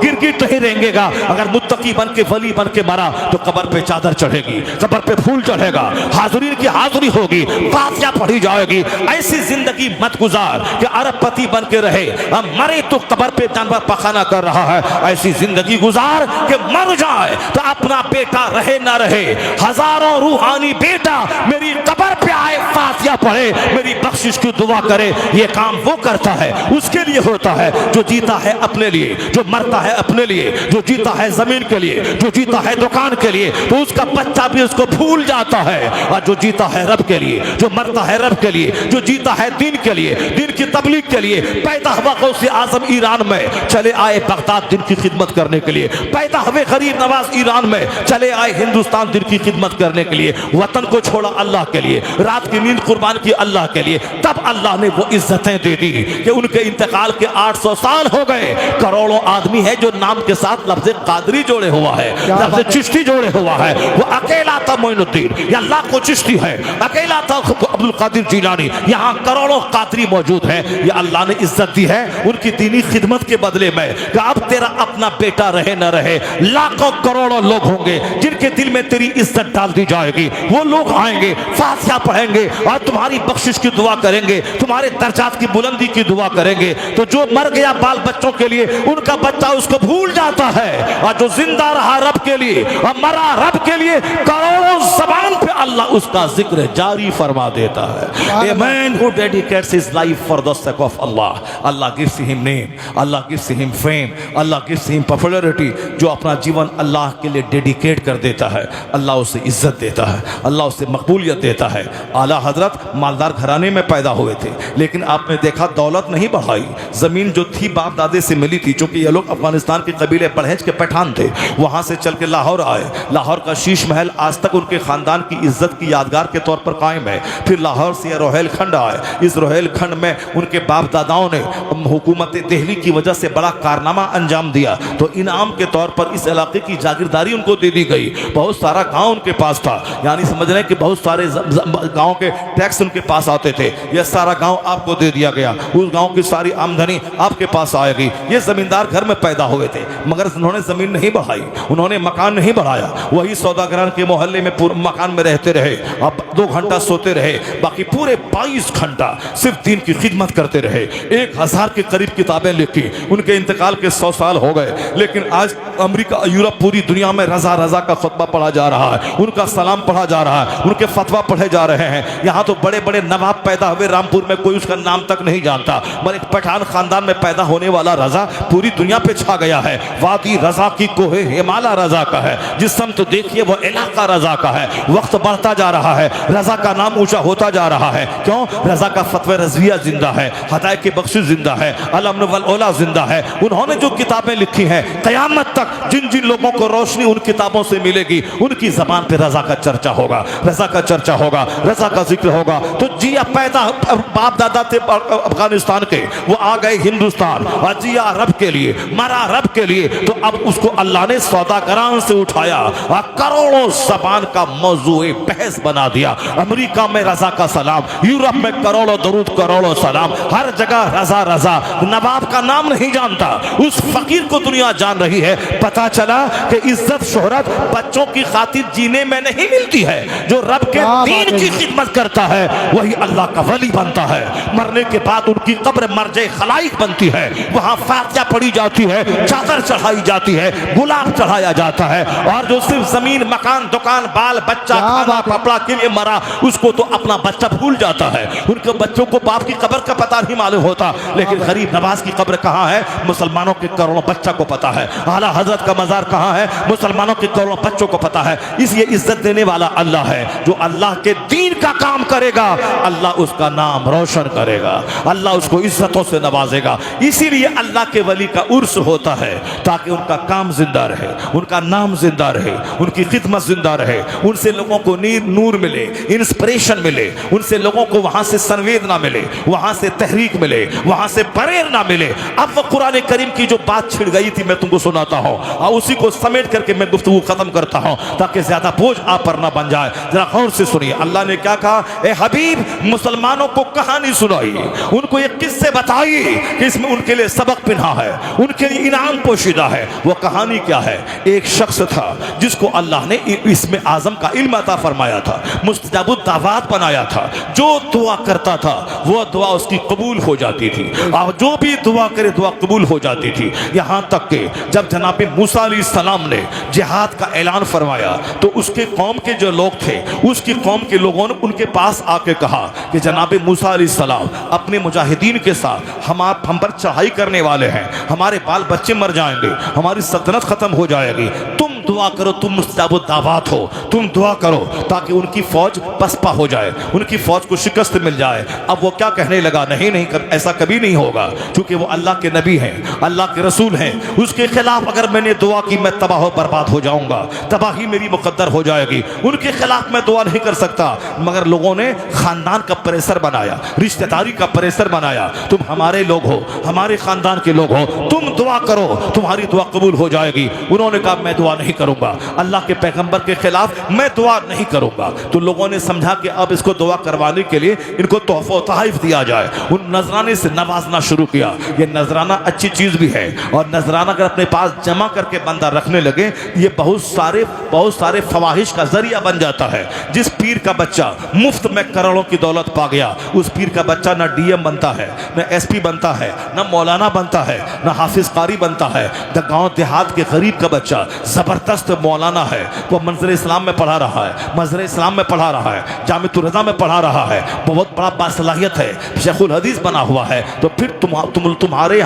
गिरगिट नहीं रेंगेगा। अगर मुत्तकी बन के वली बन के मरा तो कब्र पे चादर चढ़ेगी, कब्र पे फूल चढ़ेगा, हाज़रीन की हाज़री होगी, फातिहा पढ़ी जाएगी। ऐसी जिंदगी मत गुजार कि अरबपति बन के रहे, हम मरे तो कब्र पे जानवर पखाना कर रहा है। ऐसी जिंदगी गुजार कि मर जाए तो अपना बेटा रहे ना रहे, हजारों रूहानी बेटा मेरी कब्र पे आए, फातिहा पढ़े, मेरी बख्शिश की दुआ करे। ये काम वो करता है, उसके लिए होता है जो जीता है अपने लिए, जो मरता है अपने लिए, जो जीता है जमीन के लिए, जो जीता है दुकान के लिए, तो उसका बच्चा भी उसको भूल जाता है। और जो जीता है रब के लिए, जो मरता है रब के लिए, जो जीता है दीन के लिए, दीन की तबलीग के लिए, पैदा हुआ गौसे आजम ईरान में, चले आए बगदाद दिन की खिदमत करने के लिए, पैदा हुए गरीब नवाज ईरान में, चले आए हिंदुस्तान दिन की खिदमत करने के लिए, वतन को छोड़ा अल्लाह के लिए, रात की नींद कुर्बान की अल्लाह के लिए। तब अल्लाह ने वो इज्जतें दे दी कि उनके इंतकाल के 800 साल हो गए। करोड़ों आदमी है जो नाम के साथ लफ्ज़ कादरी जोड़े हुआ है, लफ्ज़ चिश्ती जोड़े हुआ है। वो अकेला था मोइनुद्दीन, या लाखों चिश्ती है, अकेला था अब्दुल कादिर जिलानी, यहाँ करोड़ों कादरी मौजूद है। ये अल्लाह ने इज्जत दी है उनकी दीनी खिदमत के बदले में, कि अब तेरा अपना बेटा रहे न रहे, लाखों करोड़ों लोग होंगे जिनके दिल में तेरी इज्जत डाल दी जाएगी। वो लोग आएंगे, फातिहा पढ़ेंगे और तुम्हारी बख्शिश की दुआ करेंगे, तुम्हारे दर्जात की बुलंदी की दुआ करेंगे। तो जो मर गया बाल बच्चों के लिए, उनका बच्चा उसको भूल जाता है, और जो जिंदा रहा रब के लिए और मरा रब के लिए, करोड़ों ज़बान पे अल्लाह उसका जिक्र जारी फरमा देता है। A man who dedicates his life for the sake of Allah, Allah gives him name, Allah gives him fame, Allah gives him popularity। जो अपना जीवन अल्लाह के लिए डेडिकेट कर देता है, अल्लाह उसे इज्जत देता है, अल्लाह उसे मकबूलियत देता है। आला हजरत मालदार घराने में पैदा हुए थे, लेकिन आपने देखा दौलत नहीं बढ़ाई। ज़मीन जो थी बाप दादे से मिली थी, चूँकि ये लोग अफगानिस्तान के कबीले परहेज के पठान थे, वहाँ से चल के लाहौर आए। लाहौर का शीश महल आज तक उनके ख़ानदान की इज्जत की यादगार के तौर पर कायम है। फिर लाहौर से रोहेल खंड आए, इस रोहेल खंड में उनके बाप दादाओं ने हुकूमत दिल्ली की वजह से बड़ा कारनामा अंजाम दिया, तो इनाम के तौर पर इस इलाके की जागीरदारी उनको दे दी गई। बहुत सारा गाँव उनके पास था, यानी समझ रहे हैं कि बहुत सारे गाँव के टैक्स उनके पास आते थे। यह सारा गाँव आपको दे दिया गया, उस गाँव की सारी आमदनी आपके पास आएगी। ये जमींदार घर में पैदा हुए थे, मगर उन्होंने जमीन नहीं बढ़ाई, उन्होंने मकान नहीं बढ़ाया। वही सौदागरान के मोहल्ले में पूरे मकान में रहते रहे, अब 2 घंटा सोते रहे, बाकी पूरे 22 घंटा सिर्फ दीन की खिदमत करते रहे। 1000 के करीब किताबें लिखी, उनके इंतकाल के 100 साल हो गए। लेकिन आज अमेरिका, यूरोप, पूरी दुनिया में रजा रजा का खुतबा पढ़ा जा रहा है, उनका सलाम पढ़ा जा रहा है, उनके फतवा पढ़े जा रहे हैं। यहाँ तो बड़े बड़े नवाब पैदा हुए, रामपुर में कोई उसका नाम तक नहीं जानता, मगर एक पठान खानदान में पैदा होने वाला रजा पूरी दुनिया पे छा गया है। वादी रजा की कोहे हिमालय रजा का है, जिस सम तो देखिए वो इलाका रजा का है। वक्त बढ़ता जा रहा है, रजा का नाम ऊंचा होता जा रहा है। क्यों? रजा का फतवा रज़विया जिंदा है, हदायत की बख्शिश जिंदा है, अल-अम्न वल औला जिंदा है। उन्होंने जो किताबें लिखी हैं, क़यामत तक जिन जिन लोगों को रोशनी उन किताबों से मिलेगी, उनकी जबान पे रजा का चर्चा होगा, रजा का चर्चा होगा, रजा का जिक्र होगा। तो जिया पैदा बाप दादा थे अफगानिस्तान के, वो आ गए हिंदुस्तान और जिया अरब के लिए, मरा अरब के लिए। तो अब उसको अल्लाह ने सौदागरान से उठाया और करोड़ों जबान का मौजूए बहस बना दिया। अमेरिका में रजा का सलाम, यूरोप में करोड़ों दरूद करोड़ों सलाम, हर जगह रजा रजा। नवाब का नाम नहीं जानता, उस फकीर को दुनिया जान रही है। पता चला कि इज्जत शोहरत बच्चों की खातिर जीने में नहीं मिलती है। जो रब के दीन की खिदमत करता है वही अल्लाह का वली बनता है। मरने के बाद उनकी कब्र मर्जे खलाइक बनती है, वहां फातिहा पढ़ी जाती है, चादर चढ़ाई जाती है, गुलाब चढ़ाया जाता है। और जो सिर्फ जमीन मकान दुकान बाल बच्चा खाना कपड़ा के लिए मरा, उसको तो अपना बच्चा भूल जाता है। उनके बच्चों को बाप की कब्र का पता नहीं मालूम होता, लेकिन गरीब नवाज की कब्र कहाँ है मुसलमानों के करोड़ों बच्चा को पता है। आला हजरत का मजार कहाँ है मुसलमानों के करोड़ों बच्चों को पता है। इसलिए इज्जत देने वाला अल्लाह है। जो अल्लाह के दीन का काम करेगा अल्लाह उसका नाम रोशन करेगा, अल्लाह उसको इज्जतों से नवाजेगा। इसीलिए अल्लाह के वली का उर्स होता है ताकि उनका काम जिंदा रहे, उनका नाम जिंदा रहे, उनकी खिदमत जिंदा रहे, उनसे लोगों को नूर मिले, इंस्पिरेशन मिले, उनसे लोगों को वहां से संवेदना मिले, वहां से तहरीक मिले, वहां से प्रेरणा मिले। अब वो कुरान करीम की जो बात छिड़ गई थी मैं तुमको सुनाता हूँ और उसी को समेट करके मैं गुफ्तगू खत्म करता हूँ ताकि ज्यादा बोझ आप पर ना बन जाए। जरा गौर से सुनिए, अल्लाह ने क्या कहा? ए हबीब, मुसलमानों को कहानी सुनाई, उनको एक किस्से बताई कि इसमें उनके लिए सबक पिन्हा है, उनके लिए इनाम पोशीदा है। वो कहानी क्या है? एक शख्स था जिसको अल्लाह ने इसमें आजम का इल्म अता फरमाया था, मुस्तजाबुद दावात बनाया था। जो दुआ करता था वो दुआ उसकी कबूल हो जाती थी, और जो भी दुआ करे दुआ कबूल हो जाती थी। यहाँ तक कि जब जनाब मूसा अलैहिस्सलाम ने जिहाद का ऐलान फरमाया तो उसके कौम के जो लोग थे, उसकी कौम के लोगों ने उनके पास आके कहा कि जनाब मूसा अलैहिस्सलाम अपने मुजाहिदीन के साथ हम पर चढ़ाई करने वाले हैं, हमारे बाल बच्चे मर जाएंगे, हमारी सल्तनत खत्म हो जाएगी। तुम दुआ करो, तुम मुस्तजाबुद दावात हो, तुम दुआ करो ताकि उनकी फौज पसपा हो जाए, उनकी फौज को शिकस्त मिल जाए। अब वो क्या कहने लगा? नहीं नहीं, ऐसा कभी नहीं होगा, क्योंकि वो अल्लाह के नबी हैं, अल्लाह के रसूल हैं। उसके खिलाफ अगर मैंने दुआ की मैं तबाह हो बर्बाद हो जाऊंगा, तबाही मेरी मुकद्दर हो जाएगी। उनके खिलाफ मैं दुआ नहीं कर सकता। मगर लोगों ने खानदान का प्रेशर बनाया, रिश्तेदारी का प्रेशर बनाया। तुम हमारे लोग हो, हमारे खानदान के लोग हो, तुम दुआ करो, तुम्हारी दुआ कबूल हो जाएगी। उन्होंने कहा मैं दुआ नहीं करूंगा, अल्लाह के पैगंबर के खिलाफ मैं दुआ नहीं करूंगा। तो लोगों ने समझा कि अब इसको दुआ करवाने के लिए इनको तोहफा तोहफा दिया जाए। उन नजराने से नवाजना शुरू किया। ये नजराना अच्छी चीज भी है, और नजराना अगर अपने पास जमा करके बंदा रखने लगे, ये बहुत सारे फवाहिश का जरिया बन जाता है। जिस पीर का बच्चा मुफ्त में करोड़ों की दौलत पा गया, उस पीर का बच्चा ना डीएम बनता है, ना एसपी बनता है, ना मौलाना बनता है, ना हाफिज कारी बनता है। गांव देहात के गरीब का बच्चा जबरदस्त मौलाना है, वो मंजर इस्लाम में पढ़ा रहा है, मजर इस्लाम में पढ़ा रहा है, जामिअतुर रज़ा में पढ़ा रहा है, बहुत बड़ा बासलाहियत है, शेखुल हदीस बना हुआ है। तो फिर तुम्हारे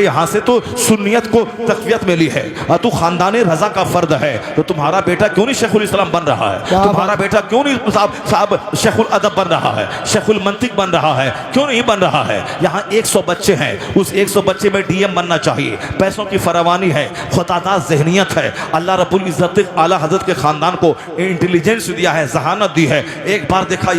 यहाँ से तो सुन्नियत को तक़वियत मिली है, और तू खानदान रजा का फर्द है, तो तुम्हारा बेटा क्यों नहीं शेखुल इस्लाम बन रहा है? तुम्हारा बेटा क्यों नहीं साहब शेखुल अदब बन रहा है, शेखुल मंतिक बन रहा है? क्यों नहीं बन रहा है? यहाँ 100 बच्चे हैं, उस 100 बच्चे में डीएम बनना चाहिए। पैसों की फरावानी है, खुदादार ज़हनियत है। अल्लाह रब्बुल इज़्ज़त आला हज़रत के ख़ानदान को इंटेलिजेंस दिया है, जहानत दी है। एक बार देखा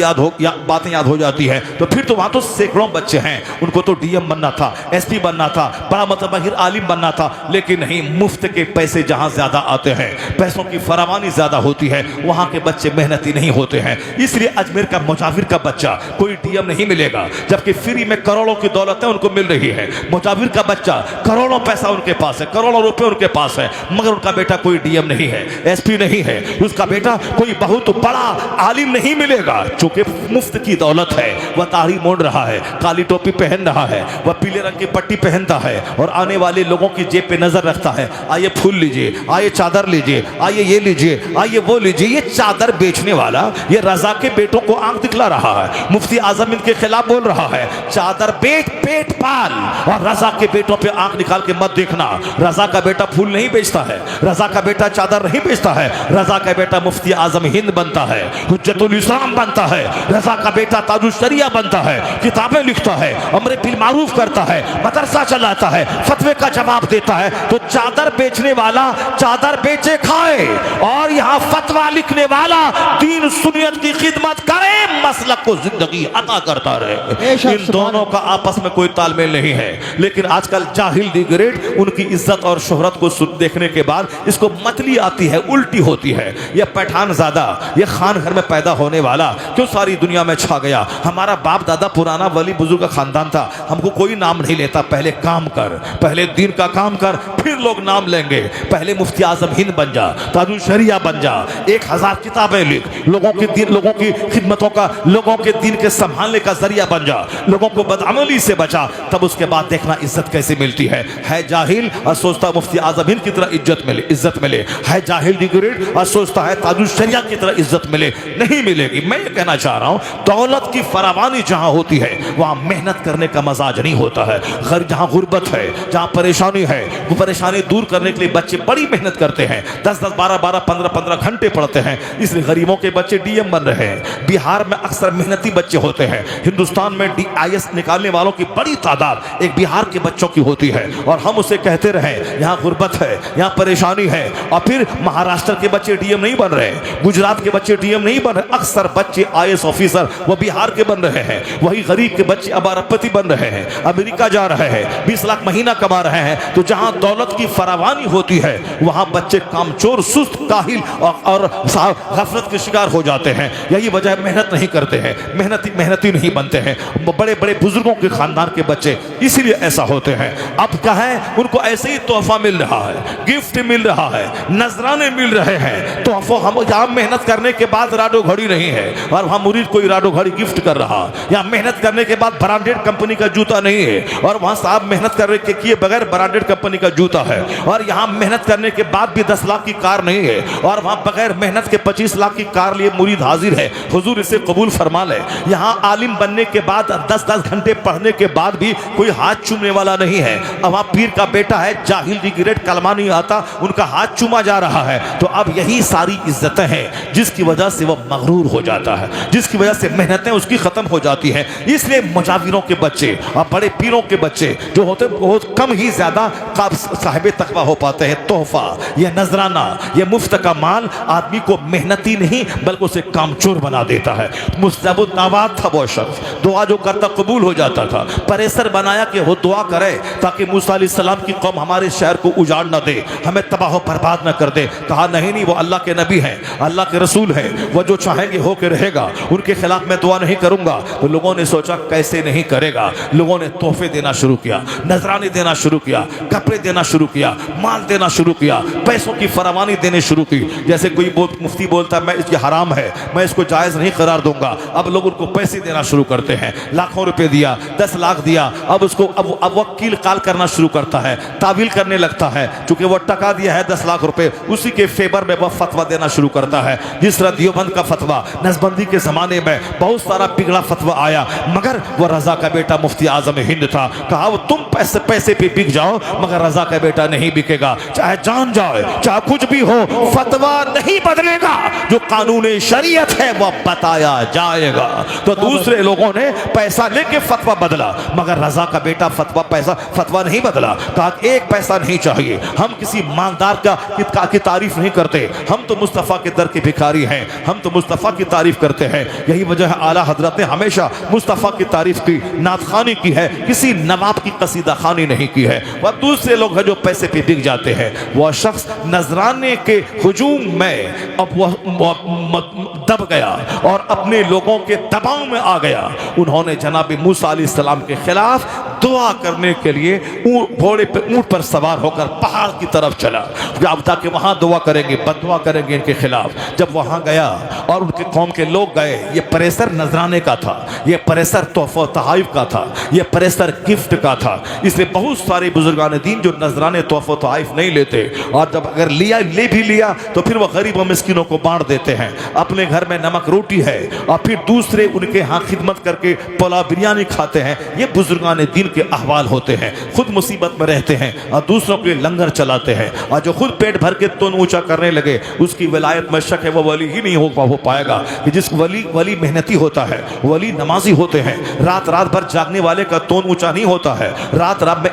बातें याद हो जाती है। तो फिर तो वहाँ तो सैकड़ों बच्चे हैं, उनको तो डीएम बनना था, एसपी बनना था, बड़ा मतबहिर आलिम बनना था। लेकिन नहीं, मुफ्त के पैसे जहाँ ज़्यादा आते हैं, पैसों की फरावानी ज़्यादा होती है, वहाँ के बच्चे मेहनती नहीं होते हैं। इसलिए अजमेर का मुजाविर का बच्चा कोई डीएम नहीं मिलेगा, जबकि फ्री में करोड़ों की दौलतें उनको मिल रही है। मुजाविर का बच्चा करोड़ों पैसा उनके पास है, करोड़ों रुपए उनके पास है, मगर उनका बेटा कोई डीएम नहीं है, एसपी नहीं है, उसका बेटा कोई बहुत बड़ा आलिम नहीं मिलेगा। चूंकि मुफ्त की दौलत है, वह दाढ़ी मोड़ रहा है, काली टोपी पहन रहा है, वह पीले रंग की पट्टी पहनता है, और आने वाले लोगों की जेब पे नजर रखता है। आइए फूल लीजिए, आइए चादर लीजिए, आइए ये लीजिए, आइए वो लीजिए। ये चादर बेचने वाला ये रजा के बेटों को आंख दिखला रहा है, मुफ्ती आजम इनके खिलाफ बोल रहा है, चादर बेच पेट पाल, और रजा के बेटों पे आंख निकाल के मत देखना। रजा का बेटा फूल नहीं बेचता है, रजा का बेटा चादर नहीं बेचता है, रजा का बेटा मुफ्ती आजम हिंद बनता है, हुज्जतुल इस्लाम बनता है, रजा का बेटा ताजुश शरिया बनता है, किताबें लिखता है, अमर बिल मारूफ करता है, मदरसा चलाता है, फतवे का जवाब देता है। तो चादर बेचने वाला चादर बेचे खाए और यहाँ फतवा लिखने वाला दीन सुन्नियत की खिदमत करे, मसलक को जिंदगी अता करता रहे। इन दोनों का आपस में कोई तालमेल नहीं है। लेकिन आजकल जाहिल दी ग्रेट उनकी इज्जत और शोहरत को देखने के बाद इसको मतली आती है, उल्टी होती है। यह पठान ज़्यादा, यह खान घर में पैदा होने वाला क्यों सारी दुनिया में छा गया? हमारा बाप दादा पुराना वली बुजुर्ग का खानदान था, हमको कोई नाम नहीं लेता। पहले काम कर, पहले दीन का काम कर, फिर लोग नाम लेंगे। पहले मुफ्ती आजम हिंद बन जा, ताजुल शरिया बन जा, 1000 किताबें लिख, लोगों की खिदमतों का, लोगों के दीन के संभालने का जरिया बन जा, लोगों को बदअमली से बचा। तब उसके बाद देखना इज्जत कैसे मिलती है जाहिल और सोचता मुफ्ती आजम हिंद की तरह इज्जत मिले, है जाहिल दी ग्रेट और सोचता है ताजुल शरिया की तरह इज्जत मिले, नहीं मिलेगी। मैं ये कहना चाह रहा हूँ, दौलत की फरावानी जहाँ होती है वहाँ मेहनत करने का मजाज नहीं होता है। जहाँ गुर्बत है, जहाँ परेशानी है, वो परेशानी दूर करने के लिए बच्चे बड़ी मेहनत करते हैं, 10-10, 12-12, 15-15 घंटे पढ़ते हैं। इसलिए गरीबों के बच्चे डीएम बन रहे हैं। बिहार में अक्सर मेहनती बच्चे होते हैं। हिंदुस्तान में DIS निकालने वालों की बड़ी तादाद एक बिहार के बच्चों की होती है। और हम उसे कहते रहे यहाँ गुर्बत है, यहाँ परेशानी है, और फिर महाराष्ट्र के बच्चे डीएम नहीं बन रहे, गुजरात के बच्चे डीएम नहीं बन रहे। अक्सर बच्चे IAS ऑफिसर वो बिहार के बन रहे हैं। वही गरीब के बच्चे अब अरबपति बन रहे हैं, अमेरिका जा रहे हैं, 20 लाख महीना कमा रहे हैं। तो जहाँ दौलत की फरावानी होती है वहाँ बच्चे कामचोर, सुस्त, काहिल और गफलत के शिकार हो जाते हैं। यही वजह मेहनत नहीं करते हैं, मेहनती नहीं बनते हैं। बड़े बड़े बुजुर्गों के खानदान के बच्चे इसीलिए ऐसा होते हैं। अब क्या है, उनको ऐसे ही तोहफा मिल रहा है, गिफ्ट मिल रहा है, नजराने मिल रहे हैं। तोहफा हम यहाँ मेहनत करने के बाद राडो घड़ी नहीं है और वहाँ मुरीद कोई राडो घड़ी गिफ्ट कर रहा। यहाँ मेहनत करने के बाद ब्रांडेड कंपनी का जूता नहीं है और वहाँ साहब मेहनत करने के किए बगैर ब्रांडेड कंपनी का जूता है। और यहाँ मेहनत करने के बाद भी 10 लाख की कार नहीं है और वहाँ बगैर मेहनत के 25 लाख की कार लिए मुरीद हाजिर है। हुजूर इसे कबूल फरमा ले। यहाँ आलिम बनने के बाद 10-10 घंटे पढ़ने के बाद भी कोई हाथ चूमने वाला नहीं है। अब वहाँ पीर का बेटा है, जाहिल दी ग्रेट, कलमा नहीं आता, उनका हाथ चूमा जा रहा है। तो अब यही सारी इज्जतें हैं जिसकी वजह से वह मगरूर हो जाता है, जिसकी वजह से मेहनतें उसकी खत्म हो जाती हैं। इसलिए मुजाविरों के बच्चे और बड़े पीरों के बच्चे जो होते बहुत कम ही ज्यादा साहिब तकवा हो पाते हैं। तोहफा, यह नजराना, यह मुफ्त का माल आदमी को मेहनती नहीं बल्कि उसे कामचोर बना देता है। मुस्तजब था वो शख्स, दुआ जो करता कबूल हो जाता था। परेशर बनाया कि वो दुआ करे ताकि मूसा अलैहिस्सलाम की कौम हमारे शहर को उजाड़ न दे, हमें तबाह बर्बाद न कर दे। कहा नहीं, वो अल्लाह के नबी हैं, अल्लाह के रसूल हैं, वो जो चाहेंगे होकर रहेगा, उनके खिलाफ मैं दुआ नहीं करूंगा। तो लोगों ने सोचा कैसे नहीं करेगा। लोगों ने तोहफे देना शुरू किया, नजराने देना शुरू किया, कपड़े देना शुरू किया, माल देना शुरू किया, पैसों की फरावानी देने शुरू की। जैसे कोई मुफ्ती बोलता है मैं इसकी हराम है, मैं इसको जायज़ नहीं करार दूंगा, अब लोग उनको पैसे देना शुरू करते हैं। लाखों रुपए दिया, 10 लाख दिया, अब उसको अब वकील काल करना शुरू करता है, तावील करने लगता है। चूंकि वो टका दिया है 10 लाख रुपए, उसी के फेवर में वह फतवा देना शुरू करता है। जिस तरह दियोबंद का फतवा नसबंदी के जमाने में बहुत सारा बिगड़ा फतवा आया, मगर वह रजा का बेटा मुफ्ती आजम हिंद था। कहा वो तुम पैसे पे बिक जाओ मगर रजा का बेटा नहीं बिकेगा, चाहे जान जाए चाहे कुछ भी हो, फतवा नहीं बदलेगा। जो कानून शरीयत है वह बताया जाएगा। तो दूसरे लोगों ने पैसा लेके फतवा बदला मगर रजा का बेटा फतवा नहीं बदला। कहा एक पैसा नहीं चाहिए, हम किसी मालदार की तारीफ नहीं करते, हम तो मुस्तफ़ा के दर के भिखारी हैं, हम तो मुस्तफ़ा की तारीफ करते हैं। यही वजह है आला हजरत ने हमेशा मुस्तफ़ा की तारीफ की, नातखानी की है, किसी नवाब की कसीदा खानी नहीं की है। वह दूसरे लोग हैं जो पैसे पे बिक जाते हैं। वह शख्स नजराने के हुजूम में अब वह दब गया और अपने लोगों के दबाव में आ गया। उन्होंने जनाब मूसा अलैहिस्सलाम के खिलाफ दुआ करने के लिए घोड़े पे ऊंट पर सवार होकर पहाड़ की तरफ चला, अब ताकि वहां दुआ करेंगे, बददुआ करेंगे इनके खिलाफ। जब वहां गया और उनके कौम के लोग गए, ये प्रेशर नजराने का था, ये प्रेशर तोहफा तहाइफ का था, ये प्रेशर गिफ्ट का था। इसलिए बहुत सारे बुजुर्गान दीन जो नजराने तोहफा तहाइफ नहीं लेते, और जब अगर ले भी लिया तो फिर वह गरीब और मिस्किनों को बांट देते हैं। अपने घर में नमक रोटी है और फिर दूसरे उनके यहाँ खिदमत करके पुलाव बिरयानी खाते हैं। ये बुजुर्गान दीन के अहवाल होते हैं, खुद मुसीबत में रहते हैं और दूसरों के लिए लंगर चलाते हैं, और जो खुद पेट भर के तन ऊंचा करने लगे उसकी विलायत में शक है, वो वली ही नहीं हो पाएगा। कि जिस वली मेहनती होता है, वली नमाजी होते हैं, रात भर जागने वाले का तन ऊंचा नहीं होता है,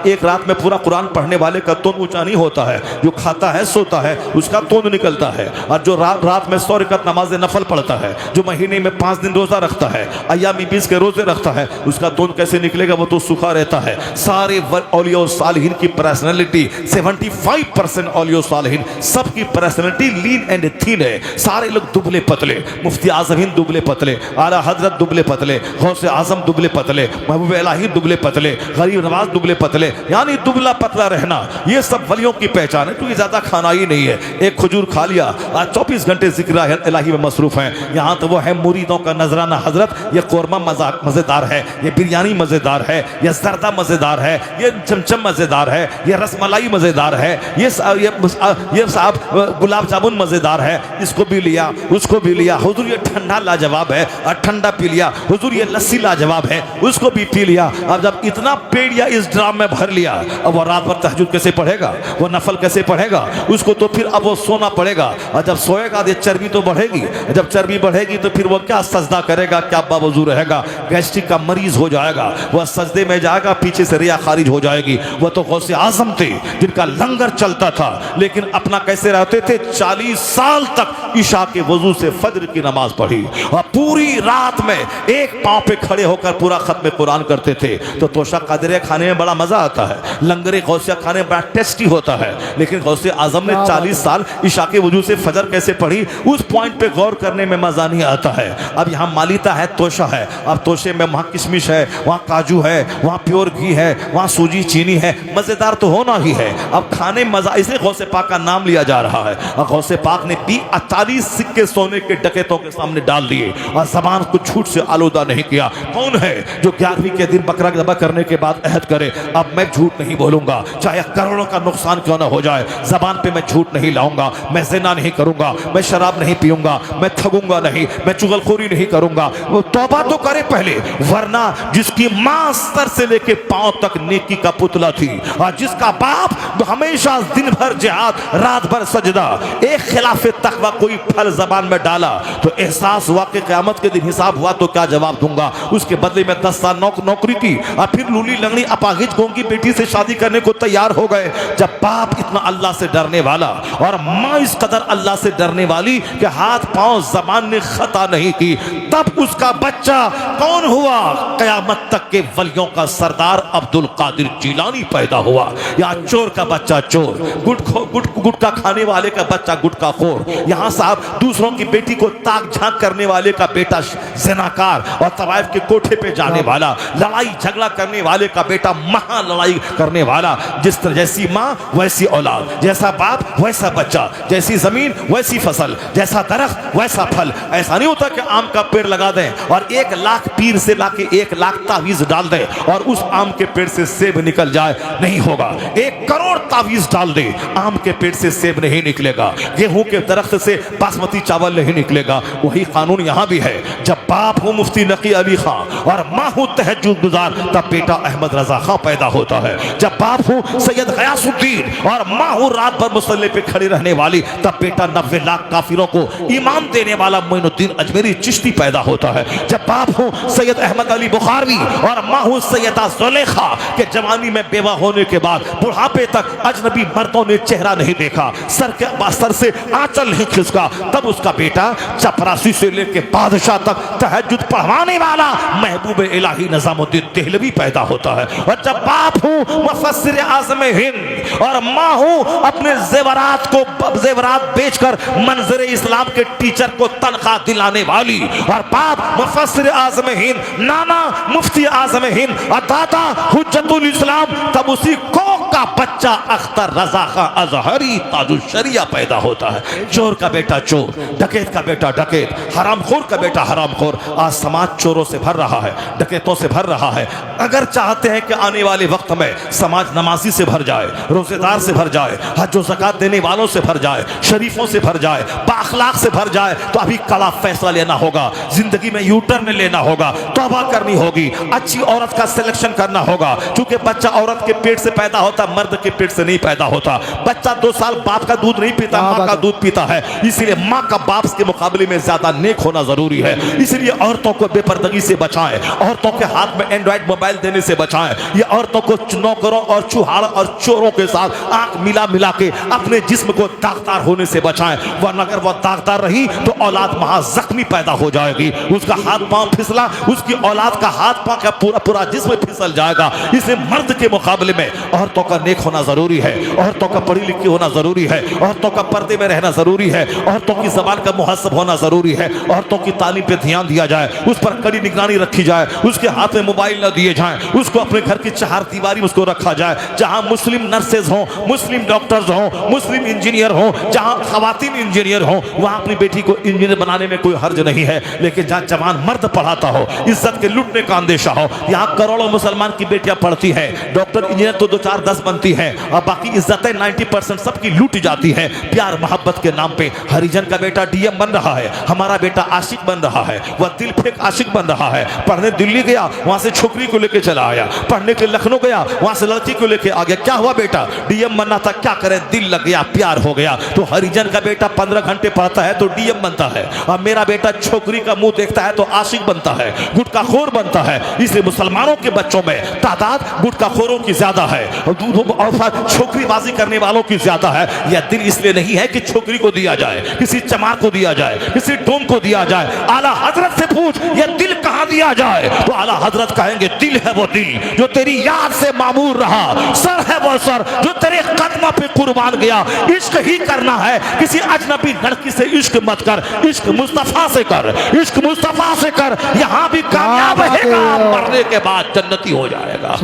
एक रात में पूरा कुरान पढ़ने वाले का तन ऊंचा नहीं होता है, जो खाता है सोता है उसका तन निकलता है, और जो रात में 100 रकात नमाज नफल पढ़ता है, जो महीने में 5 दिन रोजा रखता है, अय्यामी 20 के रोजे रखता है, उसका तन कैसे निकलेगा? वो तो सूखा रहता है। सारे औलिया सालिहीन की पर्सनैलिटी 75% औलिया सालिहीन सबकी पर्सनैलिटी लीन एंड थीन है। सारे लोग दुबले पतले, मुफ्ती आज़म हिंद दुबले पतले, आला हजरत दुबले पतले, गौसे आजम दुबले पतले, महबूब इलाही दुबले पतले, गरीब नवाज दुबले पतले, यानी दुबला पतला रहना ये सब वलियों की पहचान है। क्योंकि ज्यादा खाना ही नहीं है, एक खजूर खा लिया, आज 24 घंटे जिक्र इलाही में मसरूफ हैं। यहाँ तो वो है मुरीदों का नजराना हजरत, ये कोरमा मजेदार है, ये बिरयानी मजेदार है, ये जरदा मजेदार है, ये चमचम मजेदार है, ये रसमलाई मजेदार है, ये साहब गुलाब जामुन मजेदार है, इसको भी लिया उसको भी लिया, हुजूर ये ठंडा लाजवाब है, और ठंडा पी लिया, हुजूर ये लस्सी लाजवाब है, उसको भी पी लिया। अब जब इतना पेड़ या इस ड्राम में भर लिया, अब वो रात भर तहज्जुद कैसे पढ़ेगा? वो नफल कैसे पढ़ेगा? उसको तो फिर अब वो सोना पड़ेगा, और जब सोएगा ये चर्बी तो बढ़ेगी, जब चर्बी बढ़ेगी तो फिर वो क्या सजदा करेगा, क्या बावजू रहेगा, गैस्ट्रिक का मरीज हो जाएगा, वह सजदे में जाएगा, पीछे से रिया खारिज हो जाएगी। वह तो गौसे आजम थे जिनका लंगर चलता था, लेकिन अपना कैसे रहते थे? 40 साल तक ईशा के वजू से फजर की नमाज पढ़ी, और पूरी रात में एक पांव पे खड़े होकर पूरा खत्म कुरान करते थे। तो तोशा कादरिया खाने में बड़ा मजा आता है, लंगरे गौसिया खाने में बड़ा टेस्टी होता है, लेकिन गौसे आजम ने 40 साल ईशा के वजू से फजर कैसे पढ़ी, उस पॉइंट पे गौर करने में मजा नहीं आता है। अब यहाँ मालिता है, तोशा है, अब तोशे में वहाँ किशमिश है, वहाँ काजू है, वहाँ प्योर घी है, वहाँ सूजी चीनी है, मजेदार तो होना ही है। अब खाने मजा, इसलिए गौसे पाक का नाम लिया जा रहा है। और गौसे पाक ने 48 सिक्के सोने के डकैतों के सामने डाल दिए और जबान को झूठ से आलूदा नहीं किया। कौन है जो 11वीं के दिन बकरा ज़बह करने के बाद अहद करे, अब मैं झूठ नहीं बोलूंगा, चाहे करोड़ों का नुकसान क्यों ना हो जाए, जबान पे मैं झूठ नहीं लाऊंगा, मैं ज़िना नहीं करूंगा, मैं शराब नहीं पीऊंगा, मैं ठगूंगा नहीं, मैं चुगलखोरी नहीं करूंगा। वो तौबा तो करे पहले, वरना जिसकी मां सर से लेके पांव तक नेकी का पुतला थी, और जिसका बाप हमेशा दिन भर जिहाद रात भर सजदा, एक खिलाफे तकवा कोई फल जबान में डाला तो एहसास हुआ कि क़यामत के दिन हिसाब हुआ तो क्या जवाब दूंगा। उसके बदले में 10 साल नौकरी की, और फिर लूली लंगड़ी अपाहिज गों की बेटी से शादी करने को तैयार हो गए। जब बाप इतना अल्लाह से डरने वाला और माँ इस कदर अल्लाह से डरने वाली कि हाथ पांव जबान ने खता नहीं की, तब उसका बच्चा कौन हुआ? क़यामत तक के वलियों का सरदार अब्दुल कादिर जीलानी पैदा हुआ। या चोर का बच्चा चोर, गुटखा खाने वाले का बच्चा गुटखा खोर, यहाँ साहब दूसरों की बेटी को ताक झांक करने वाले का बेटा ज़िनाकार, और तवाइफ के कोठे पे जाने वाला, लड़ाई झगड़ा करने वाले का बेटा महा लड़ाई करने वाला। जिस तरह जैसी माँ वैसी औलाद, जैसा बाप वैसा बच्चा, जैसी जमीन वैसी फसल, जैसा दरख्त वैसा फल। ऐसा नहीं होता कि आम का पेड़ लगा दें और 1 लाख पीर से लाके 1 लाख तावीज डाल दें और उस आम के पेड़ से सेब निकल जाए, नहीं होगा। 1 करोड़ तावीज डाल दे, आम के पेड़ से सेब नहीं निकलेगा, गेहूं के दरख्त से बासमती चावल नहीं निकलेगा। वही कानून यहाँ भी है। जब बाप हो मुफ्ती नकी अली खां और माँ हो तहज्जुद गुजार, तब बेटा अहमद रजा खां पैदा होता है। जब बाप हो सैयद गयासुद्दीन और माँ हो रात भर मुसल्ले पे खड़ी रहने वाली, तब बेटा 90 लाख काफिरों को ईमान देने वाला मोइनुद्दीन अजमेरी चिश्ती पैदा होता है। जब बाप हो सैयद अहमद अली बुखारवी और माँ हो सैयदा जुलेखा के जवानी में बेवा होने के बाद बुढ़ापे तक अजनबी मर्दों ने चेहरा नहीं देखा, सर से आंचल नहीं खिसका, तब उसका बेटा चपरासी से लेके बादशाह तक तहज्जुद पढ़वाने वाला महबूब इलाही निजामुद्दीन देहलवी पैदा होता है। और जब बाप हूँ मुफस्सिर आज़म हिंद और माँ हूँ अपने जेवरात बेचकर मंजर इस्लाम के टीचर को तनख्वाह दिलाने वाली, और बाप मुफस्सिर आज़म हिंद, नाना मुफ्ती आज़म हिंद और दादा हुज्जतुल इस्लाम, तब उसी को का बच्चा अख्तर रजा खां अजहरी ताजुशरिया पैदा होता है। चोर का बेटा चोर, डकैत का बेटा डकैत, हरामखोर का बेटा हरामखोर। आज समाज चोरों से भर रहा है, डकैतों से भर रहा है। अगर चाहते हैं कि आने वाले वक्त में समाज नमाजी से भर जाए, रोजेदार से भर जाए, हज और ज़कात देने वालों से भर जाए, शरीफों से भर जाए, बाखलाक से भर जाए, तो अभी कड़ा फैसला लेना होगा, जिंदगी में यू टर्न लेना होगा, तौबा करनी होगी, अच्छी औरत का सिलेक्शन करना होगा। क्योंकि बच्चा औरत के पेट से पैदा होता, मर्द के पेट से नहीं पैदा होता। बच्चा 2 साल बाप का दूध नहीं पीता, माँ का दूध पीता है। इसीलिए माँ का बाप के मुकाबले में ज्यादा नेक होना जरूरी है। इसलिए औरतों को बेपर्दगी से बचाएं, औरतों के हाथ में एंड्रॉइड मोबाइल देने से बचाएं। ये औरतों को नौकरों और चुहाड़ और चोरों के साथ आंख मिला मिला के अपने जिस्म को दागदार होने से बचाएं। वरना अगर वह दागदार रही तो औलाद महा जख्मी पैदा हो जाएगी। उसका हाथ पांव फिसला, उसकी औलाद का हाथ पांव का पूरा पूरा जिस्म फिसल जाएगा। इसलिए मर्द के मुकाबले में औरतों का नेक होना जरूरी है, औरतों का पढ़ी लिखी होना जरूरी है, औरतों का पर्दे में रहना जरूरी है, औरतों की जबान का मुहस्सब होना जरूरी है। औरतों की तालीम पे ध्यान दिया जाए, उस पर कड़ी निगरानी रखी जाए, उसके हाथ में मोबाइल न दिए जाएं, उसको अपने घर की चार दीवारी में उसको रखा जाए। जहां मुस्लिम नर्सेज हों, मुस्लिम डॉक्टर्स हों, मुस्लिम इंजीनियर हों, जहां खवातीन इंजीनियर हों, वहां अपनी बेटी को इंजीनियर बनाने में कोई हर्ज नहीं है। लेकिन जहां जवान मर्द पढ़ाता हो, इज्जत के लूटने का अंदेशा हो, यहाँ करोड़ों मुसलमान की बेटियां पढ़ती हैं, डॉक्टर इंजीनियर तो 2 4 10 बनती हैं, और बाकी इज्जतें 90% सबकी लूट जाती है प्यार मोहब्बत के नाम पे। हरिजन का बेटा डीएम बन रहा है, हमारा बेटा आशिक बन रहा है, वह दिल फेंक आशिक बन रहा है। पढ़ने दिल्ली गया, वहां से छोकरी को लेके चला आया, पढ़ने के लिए लखनऊ गया, वहां से लड़की को लेके आ गया। क्या हुआ बेटा? डीएम बनना था, क्या करें, दिल लग गया, प्यार हो गया। तो हरिजन का बेटा 15 घंटे पढ़ता है तो डीएम बनता है, और मेरा बेटा छोकरी का मुंह देखता है तो आशिक बनता है, गुटखाखोर बनता है। इसलिए मुसलमानों के बच्चों में तादाद गुटखाखोरों की ज्यादा है और छोकरीबाजी करने वालों की ज्यादा है। यह दिल इसलिए नहीं है कि छोकरी को दिया जाए, किसी चमार को दिया जाए, किसी डोम को दिया जाए। आला हजरत से पूछ यह दिल कहां दिया जाए, तो आला हजरत कहेंगे दिल है वो दिल जो तेरी याद से मामूर रहा, सर है वो सर जो तेरे कदमों पे कुर्बान गया। इश्क ही करना है, किसी अजनबी लड़की से इश्क मत कर, इश्क मुस्तफा से कर, इश्क मुस्तफा से कर, यहां भी कामयाब रहेगा, मरने के बाद जन्नती हो जाएगा।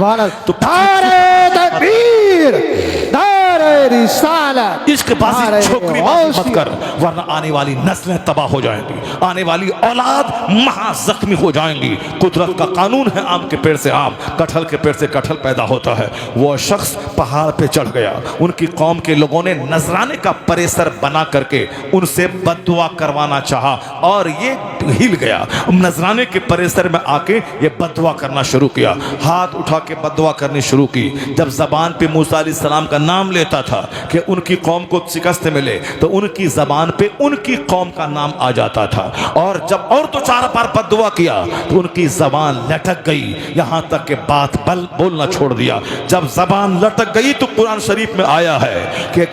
तो नारे तकबीर, नारे रिसालत, इश्क बाजी छोकरी बाजी मत कर, वरना आने वाली नस्लें तबाह हो जाएंगी, आने वाली औलाद महा जख्मी हो जाएंगी। कुदरत का कानून है, आम के पेड़ से आम, कटहल के पेड़ से कटहल पैदा होता है। वो शख्स पहाड़ पे चढ़ गया, उनकी कौम के लोगों ने नजराने का परेसर बना करके उनसे बद्दुआ करवाना चाहा और ये हिल गया। नजराने के परेसर में आके ये बद्दुआ करना शुरू किया, हाथ उठा के बद्दुआ करनी शुरू की। जब जबान पे मूसा अलैहिस्सलाम का नाम लेता था कि उनकी कौम को शिकस्त मिले, तो उनकी जबान पे उनकी कौम का नाम आ जाता था। और जब और तो 4 बार बद्दुआ किया तो उनकी जबान लटक गई, यहां तक कि बात बोलना छोड़ दिया। जब जबान लटक गई तो कुरान शरीफ में आया है कि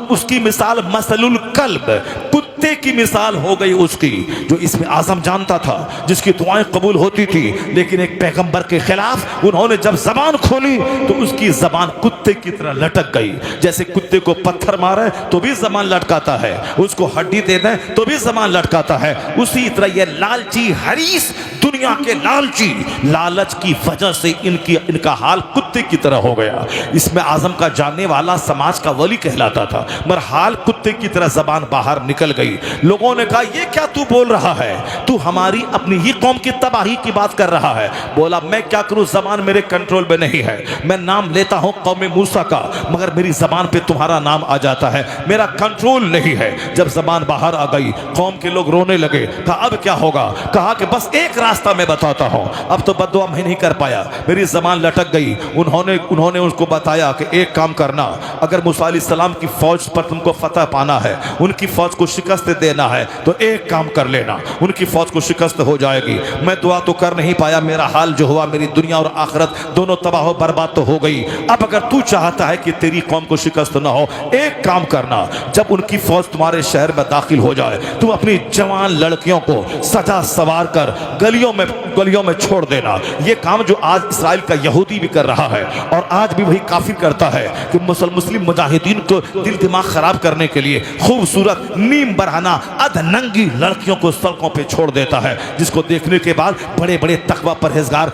उसकी मिसाल मसलुल कल्ब, कुत्ते की मिसाल हो गई उसकी। जो इसमें आजम जानता था, जिसकी दुआएं कबूल होती थी, लेकिन एक पैगंबर के खिलाफ उन्होंने जब जबान खोली तो उसकी जबान कुत्ते की तरह लटक गई। जैसे कुत्ते को पत्थर मारे तो भी जबान लटकाता है, उसको हड्डी दे दें तो भी जबान लटकाता है, उसी तरह ये लालची हरीस, दुनिया के लालची, लालच की वजह से इनका हाल कुत्ते की तरह हो गया। इसमें आजम का जानने वाला समाज का वली कहलाता था, मगर हाल कुत्ते की तरह जबान बाहर निकल गई। लोगों ने कहा ये क्या तू बोल रहा है, तू हमारी अपनी ही कौम की तबाही की बात कर रहा है। बोला मैं क्या करूं, जबान मेरे कंट्रोल में नहीं है, मैं नाम लेता हूं कौम मूसा का, मगर मेरी जबान पे तुम्हारा नाम आ जाता है, मेरा कंट्रोल नहीं है। जब जबान बाहर आ गई कौम के लोग रोने लगे। कहा अब क्या होगा? कहा कि बस एक रास्ता मैं बताता हूं, अब तो बद्दुआ मैं नहीं कर पाया, मेरी जबान लटक गई। उन्होंने उसको बताया कि एक काम करना, अगर मूसा अलैहिस्सलाम की फौज पर तुमको फतह पाना है, उनकी फौज को शिकस्त देना है, तो एक काम कर लेना, उनकी फौज को शिकस्त हो जाएगी। मैं दुआ तो कर नहीं पाया, मेरा हाल जो हुआ, मेरी दुनिया और आखिरत दोनों तबाह बर्बाद तो हो गई। अब अगर तू चाहता है कि तेरी कौम को शिकस्त ना हो, एक काम करना, जब उनकी फौज तुम्हारे शहर में दाखिल हो जाए, तुम अपनी जवान लड़कियों को सजा सवार कर गली गलियों में छोड़ देना। ये काम जो आज इसराइल का यहूदी भी कर रहा है और आज भी वही काफिर करता है कि मुस्लिम मुजाहिदीन को दिल दिमाग खराब करने के लिए खूबसूरत नीम बरहाना अधनंगी लड़कियों को सड़कों पे छोड़ देता है, जिसको देखने के बाद बड़े बड़े तकवा परहेजगार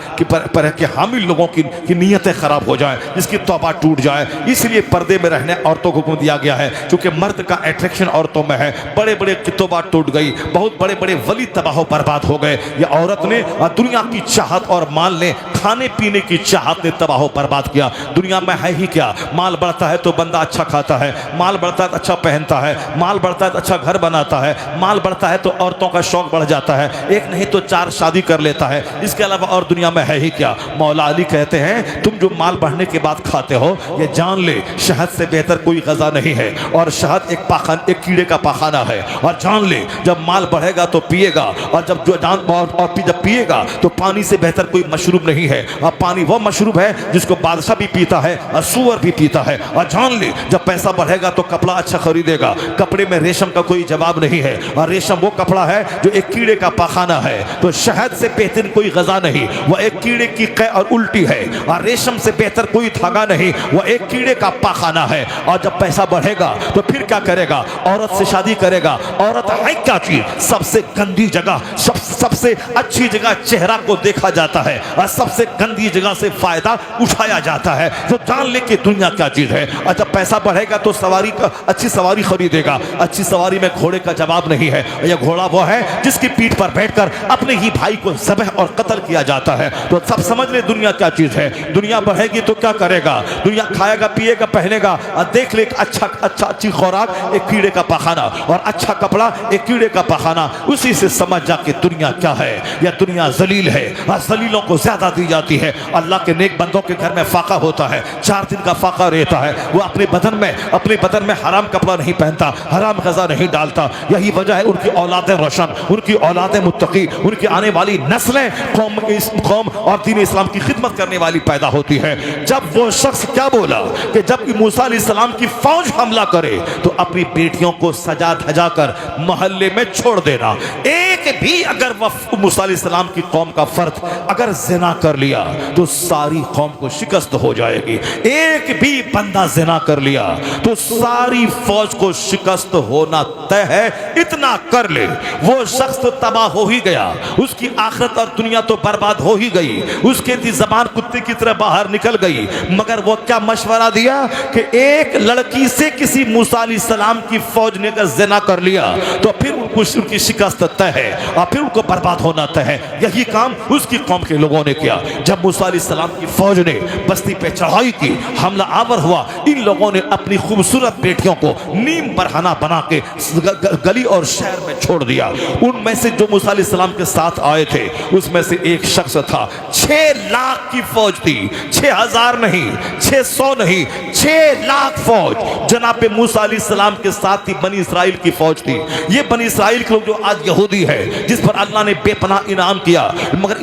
के हामिल लोगों की नीयतें खराब हो जाएं, जिसकी तौबा टूट जाए। इसलिए पर्दे में रहने औरतों को हुक्म दिया गया है, क्योंकि मर्द का अट्रैक्शन औरतों में है। बड़े बड़े की तौबा टूट गई, बहुत बड़े बड़े वली तबाह बर्बाद हो गए। ये औरत ने दुनिया की चाहत और माल ने, खाने पीने की चाहत ने तबाह बर्बाद किया। दुनिया में है ही क्या, माल बढ़ता है तो बंदा अच्छा खाता है, माल बढ़ता है तो अच्छा पहनता है, माल बढ़ता है तो अच्छा घर बनाता है, माल बढ़ता है तो औरतों का शौक बढ़ जाता है, एक नहीं तो 4 शादी कर लेता है। इसके अलावा और दुनिया में है ही क्या। मौला अली कहते हैं, तुम जो माल बढ़ने के बाद खाते हो ये जान ले शहद से बेहतर कोई गजा नहीं है, और शहद एक कीड़े का पाखाना है। और जान ले जब माल बढ़ेगा तो पिएगा, और जब जब पिएगा तो पानी से बेहतर कोई मशरूब नहीं है। और पानी वो मशरूब है जिसको बादशाह भी पीता है और सूअर भी पीता है। और जान ले जब पैसा बढ़ेगा तो कपड़ा अच्छा खरीदेगा, कपड़े में रेशम का कोई जवाब नहीं है, और रेशम वो कपड़ा है जो एक कीड़े का पाखाना है। तो शहद से बेहतर कोई गजा नहीं, वह एक कीड़े की कै और उल्टी है। और रेशम से बेहतर कोई धागा नहीं, वह एक कीड़े का पाखाना है। और जब पैसा बढ़ेगा तो फिर क्या करेगा, औरत से शादी करेगा। औरत है क्या चीज, सबसे गंदी जगह, सबसे अच्छी जगह चेहरा को देखा जाता है, और सबसे गंदी जगह से फायदा उठाया जाता है। तो जान ले कि दुनिया क्या चीज है। और जब पैसा बढ़ेगा तो सवारी का अच्छी सवारी खरीदेगा, अच्छी सवारी में घोड़े का जवाब नहीं है। यह घोड़ा वो है जिसकी पीठ पर बैठकर अपने ही भाई को ज़ब्ह और कत्ल किया जाता है। तो सब समझ ले दुनिया क्या चीज है। दुनिया बढ़ेगी तो क्या करेगा, दुनिया खाएगा पिएगा पहनेगा, और देख ले अच्छी खुराक एक कीड़े का पाखाना, और अच्छा कपड़ा एक कीड़े का पाखाना। उसी से समझ जा कि दुनिया क्या है। यह दुनिया जलील है, और जलीलों को ज्यादा दी जाती है। अल्लाह के नेक बंदों के घर में फाका होता है, 4 दिन का फाका रहता है। वो अपने बदन में हराम कपड़ा नहीं पहनता, हराम गजा नहीं डालता। यही वजह है उनकी औलादें रोशन, उनकी औलादें मुत्तकी, उनकी आने वाली नस्लें कौम और दीन इस्लाम की खिदमत करने वाली पैदा होती है। जब वो शख्स क्या बोला कि जब मूसा अलैहिस्सलाम की फौज हमला करे तो अपनी बेटियों को सजा धजा कर मोहल्ले में छोड़ देना। एक भी अगर वह मूसा अलैहिस्सलाम की कौम का फर्द अगर जिना कर लिया तो सारी कौम को शिकस्त हो जाएगी। एक भी बंदा जिना कर लिया तो सारी फौज को शिकस्त होना तय है। इतना कर ले, वो शख्स तो तबाह हो ही गया, उसकी आखिरत और दुनिया तो बर्बाद हो ही गई, उसके दी जबान कुत्ते की तरह बाहर निकल गई। मगर वो क्या मशवरा दिया कि एक लड़की से किसी मूसा अलैहिस्सलाम की फौज ने अगर जिना कर लिया तो फिर उनकी शिकस्त तय है और फिर उनको बर्बाद होना तय है। यही काम उसकी कौम के लोगों ने किया। जब मूसा अलैहिस्सलाम की फौज ने बस्ती पे चढ़ाई की, हमला आवर हुआ, इन लोगों ने अपनी खूबसूरत बेटियों को नीम बरहाना बना के गली और शहर में छोड़ दिया। उनमें से जो मूसा अलैहिस्सलाम के साथ आए थे उसमें से एक शख्स था, 6 लाख की फौज थी, 6000 नहीं, 600 नहीं, 6 लाख फौज जनाब मूसा अलैहिस्सलाम के साथ थी। बनी इसराइल की फौज थी। ये बनी इसराइल के लोग जो आज यहूदी है, जिस पर अल्लाह ने बेपनाह इनाम किया, मगर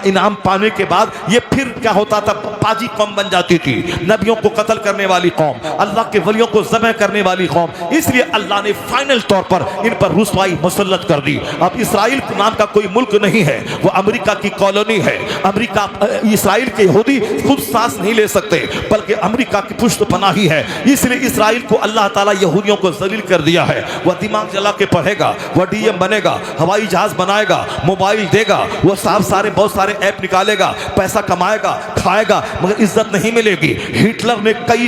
इनाम पाने के बाद ये फिर क्या होता था, पाजी कौम बन जाती थी, नबियों को कत्ल करने वाली कौम, अल्लाह के वलियों को ज़ब्ह करने वाली कौम। इसलिए अल्लाह ने फाइनल तौर पर इन पर रुसवाई मुसल्लत कर दी। अब इसराइल नाम का कोई मुल्क नहीं है, वो अमेरिका की कॉलोनी है। अमेरिका इसराइल के यहूदी खुद सांस नहीं ले सकते, बल्कि अमेरिका की पुष्ट पनाही है। इसलिए इसराइल को अल्लाह ताला यहूदियों को जलील कर दिया है। वह दिमाग जला के पढ़ेगा, वह डीएम बनेगा, हवाई जहाज बनाएगा, मोबाइल देगा, वो बहुत सारे ऐप निकालेगा, पैसा कमाएगा, खाएगा, मगर इज्जत नहीं मिलेगी। हिटलर ने कई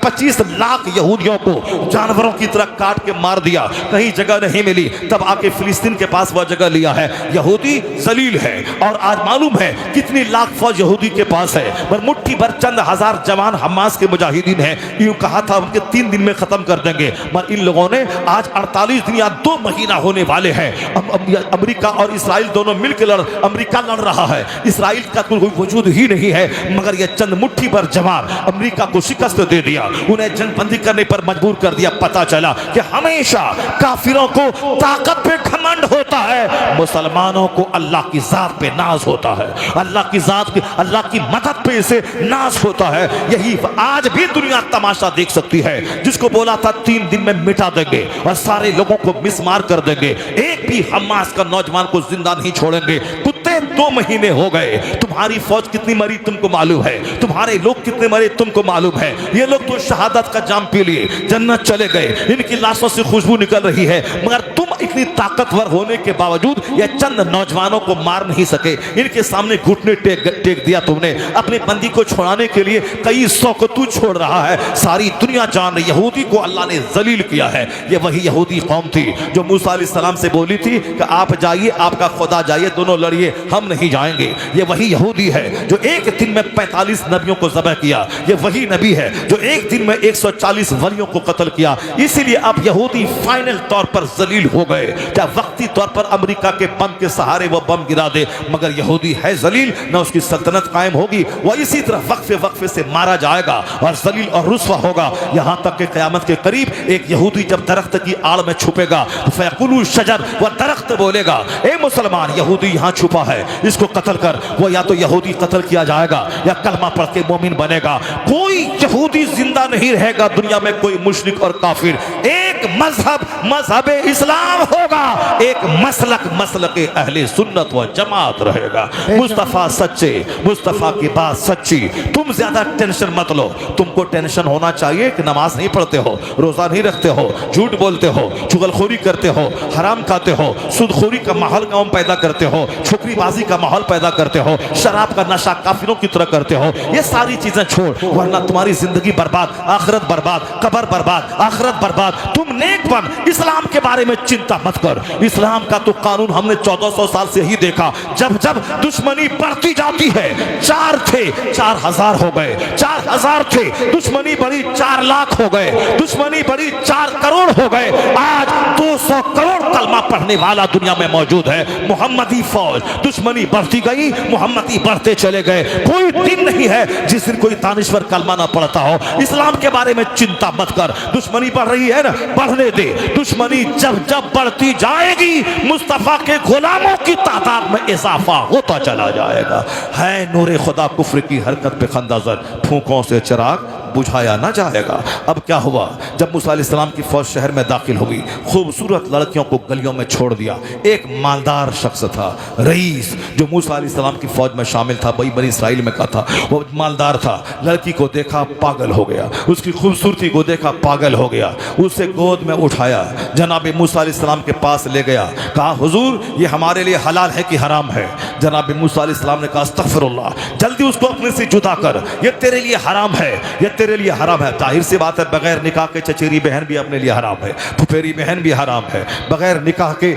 25 लाख यहूदियों को जानवरों की तरह काट के मार दिया, कहीं जगह नहीं मिली। तब आके फिलिस्तीन के पास वह जगह लिया है। यहूदी जलील है, और आज मालूम है कितनी लाख फौज यहूदी के पास है, पर मुट्ठी भर चंद हजार जवान हमास के मुजाहिदीन हैं। यूं कहा था उनके 3 दिन में खत्म कर देंगे, मगर इन लोगों ने आज 48 दिन या 2 महीना होने वाले हैं। अमेरिका और इसराइल दोनों मिलकर अमेरिका लड़ रहा है, इसराइल का कोई वजूद ही नहीं है, मगर यह चंद मुट्ठी भर जवान अमेरिका को शिकस्त दे दिया, उन्हें जंगबंदी करने पर मजबूर कर दिया। पता चला कि हमेशा काफिरों को ताकत पे घमंड होता है, मुसलमानों को अल्लाह की जात पे नाज होता है, अल्लाह की मदद पे इसे नाज होता है। यही आज भी दुनिया तमाशा देख सकती है। जिसको बोला था 3 दिन में मिटा देंगे और सारे लोगों को मिसमार कर देंगे, एक भी हमास का नौजवान को जिंदा नहीं छोड़ेंगे, कुत्ते पूरे 2 महीने हो गए, तुम्हारी फौज कितनी मरी तुमको मालूम है, तुम्हारे लोग कितने मरे तुमको मालूम है। ये लोग तो शहादत का जाम पी लिए, जन्नत चले गए, इनकी लाशों से खुशबू निकल रही है, मगर तुम इतनी ताकतवर होने के बावजूद ये चंद नौजवानों को मार नहीं सके। इनके सामने घुटने टेक दिया तुमने। अपने बंदी को छोड़ाने के लिए कई सौ को तू छोड़ रहा है। सारी दुनिया जान रही यहूदी को अल्लाह ने जलील किया है। ये वही यहूदी कौम थी जो मूसा अलैहिस्सलाम से बोली थी कि आप जाइए, आपका खुदा जाइए, दोनों लड़िए, हम नहीं जाएंगे। ये वही यहूदी है जो एक दिन में 45 नबियों को ज़बह किया। ये वही नबी है जो एक दिन में 140 वलियों को कत्ल किया। इसीलिए अब यहूदी फाइनल तौर पर जलील हो गए। चाहे वक्ती तौर पर अमेरिका के बम के सहारे वो बम गिरा दे, मगर यहूदी है जलील, न उसकी सल्तनत कायम होगी। वह इसी तरह वक्फे वक्फे से मारा जाएगा और जलील और रुस्वा होगा, यहाँ तक कि क़यामत के करीब एक यहूदी जब दरख्त की आड़ में छुपेगा तो फयकुलु शजर, वह दरख्त बोलेगा, ए मुसलमान, यहूदी यहाँ छुपा है, इसको कत्ल कर। वो या तो यहूदी कत्ल किया जाएगा या कलमा पढ़ के मोमिन बनेगा। कोई यहूदी जिंदा नहीं रहेगा दुनिया में, कोई मुशरिक और काफिर। एक मजहब इस्लाम होगा, एक मसलक अहले सुन्नत व जमात रहेगा। मुस्तफ़ा सच्चे, मुस्तफ़ा की बात सच्ची। तुम ज्यादा टेंशन मत लो। तुमको टेंशन होना चाहिए कि नमाज नहीं पढ़ते हो, रोजा नहीं रखते हो, झूठ बोलते हो, चुगलखोरी करते हो, हराम खाते हो, सूदखोरी का माहौल गाँव पैदा करते हो, छोकरीबाजी का माहौल पैदा करते हो, शराब का नशा काफिरों की तरह करते हो। ये सारी चीजें छोड़, वरना तुम्हारी जिंदगी बर्बाद, आखिरत बर्बाद, कब्र बर्बाद, आखिरत बर्बाद। तुम नेक बन, इस्लाम के बारे में चिंता मत कर। इस्लाम का तो कानून हमने 1400 साल से ही देखा। जब जब दुश्मनी बढ़ती जाती है, 4 थे 4000 हो गए, 4000 थे, दुश्मनी बढ़ी 4 लाख हो गए, दुश्मनी बढ़ी 4 करोड़ हो गए। आज 200 करोड़ कलमा पढ़ने वाला दुनिया में मौजूद है। मोहम्मदी फौज, दुश्मनी बढ़ती गई, मोहम्मदी बढ़ते चले गए। कोई दिन नहीं है जिस दिन कोई दानिश्वर कलमा ना पढ़ता हो। इस्लाम के बारे में चिंता मत कर। दुश्मनी बढ़ रही है ना, बढ़ने दे। दुश्मनी जब जब बढ़ती जाएगी, मुस्तफा के गुलामों की तादाद में इजाफा होता चला जाएगा। है नूरे खुदा कुफ्र की हरकत पे खंदाजर, फूकों से चिराग बुझाया ना जाएगा। अब क्या हुआ, जब मूसा अलैहिस्सलाम की फौज शहर में दाखिल होगी, खूबसूरत लड़कियों को गलियों में छोड़ दिया। एक मालदार शख्स था, रईस, जो मूसा अलैहिस्सलाम की फौज में शामिल था, बनी इसराइल में का था, वो मालदार था। लड़की को देखा पागल हो गया, उसकी खूबसूरती को देखा पागल हो गया। उसे गोद में उठाया, जनाब मूसा अलैहिस्सलाम के पास ले गया, कहा हुजूर ये हमारे लिए हलाल है कि हराम है? जनाब मूसा अलैहिस्सलाम ने कहा अस्तगफिरुल्लाह, जल्दी उसको अपने से जुदा कर, ये तेरे लिए हराम है, ये तेरे लिए हराम है। जाहिर सी बात है, बगैर निकाह के चचेरी बहन भी अपने लिए हराम है, फुफेरी बहन भी हराम है, बगैर निकाह के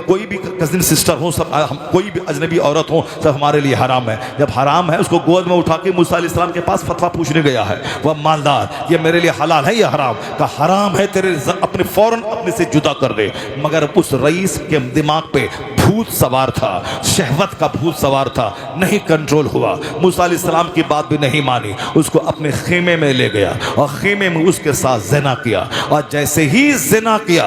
कोई भी कजिन सिस्टर हो, सब कोई भी अजनबी औरत हो, सब हमारे लिए हराम है। जब हराम है, उसको गोद में उठा के मूसा अलैहिस्सलाम के पास फतवा पूछने गया है वह मालदार, ये मेरे लिए हलाल है या हराम? का हराम है, तेरे अपने फौरन अपने से जुदा कर दे। मगर उस रईस के दिमाग पे भूत सवार था, शहवत का भूत सवार था, नहीं कंट्रोल हुआ। मूसा अलैहिस्सलाम की बात भी नहीं मानी, उसको अपने खेमे में ले गया और खेमे में उसके साथ ज़िना किया। और जैसे ही ज़िना किया,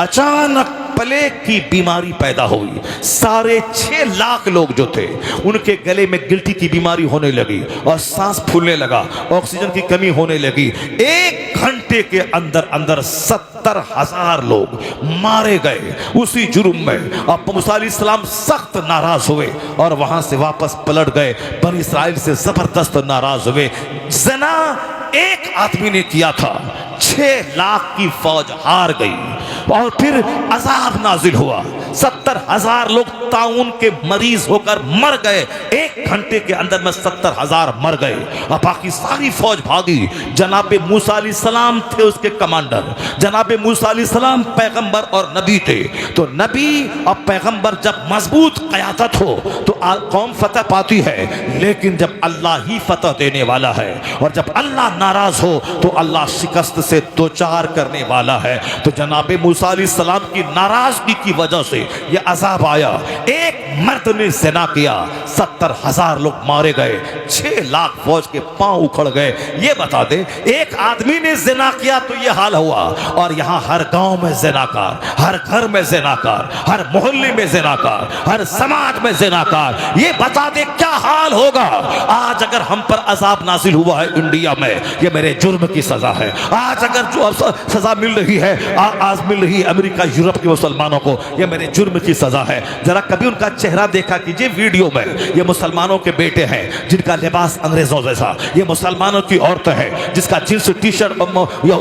अचानक प्लेग की बीमारी पैदा हुई। 6.5 लाख लोग जो थे, उनके गले में गिल्टी की बीमारी होने लगी और सांस फूलने लगा, ऑक्सीजन की कमी होने लगी। 1 घंटे के अंदर अंदर 70,000 लोग मारे गए उसी जुर्म में। अब मूसा अलैहिस्सलाम सख्त नाराज हुए और वहां से वापस पलट गए। बनी इस्राइल से जबरदस्त नाराज हुए। ज़िना एक आदमी ने किया था, 6 लाख की फौज हार गई। और फिर अजाब नाजिल हुआ, 70,000 लोग ताउन के मरीज होकर मर गए। 1 घंटे के अंदर में 70,000 मर गए और बाकी सारी फौज भागी। जनाबे मूसा अलैहिस्सलाम थे उसके कमांडर। जनाबे मूसा अलैहिस्सलाम पैगंबर और नबी थे। तो नबी और पैगंबर जब मजबूत क़यादत हो तो कौम फतह पाती है, लेकिन जब अल्लाह ही फतह देने वाला है और जब अल्लाह नाराज हो तो अल्लाह शिकस्त से दो चार करने वाला है। तो जनाबे मूसा अलैहिस्सलाम की नाराजगी की वजह से यह अजाब आया। एक मर्द ने ज़िना किया, 70,000 लोग मारे गए, 6 लाख फौज के पांव उखड़ गए। ये बता दे, एक आदमी ने ज़िना किया तो यह हाल हुआ, और यहाँ हर गांव में ज़िनाकार, हर घर में ज़िनाकार, हर मोहल्ले में ज़िनाकार, हर समाज में ज़िनाकार। ये बता दे क्या हाल होगा आज अगर हम पर अजाब नाजिल हुआ है इंडिया में। ये मेरे जुर्म की सजा है। आज अगर जो सजा मिल रही है, आज मिल रही है अमेरिका यूरोप के मुसलमानों को, ये मेरे जुर्म की सजा है। जरा कभी उनका चेहरा देखा कीजिए वीडियो में, ये मुसलमानों के बेटे हैं जिनका लिबास अंग्रेजों जैसा, ये मुसलमानों की औरतें हैं जिसका जींस टी शर्ट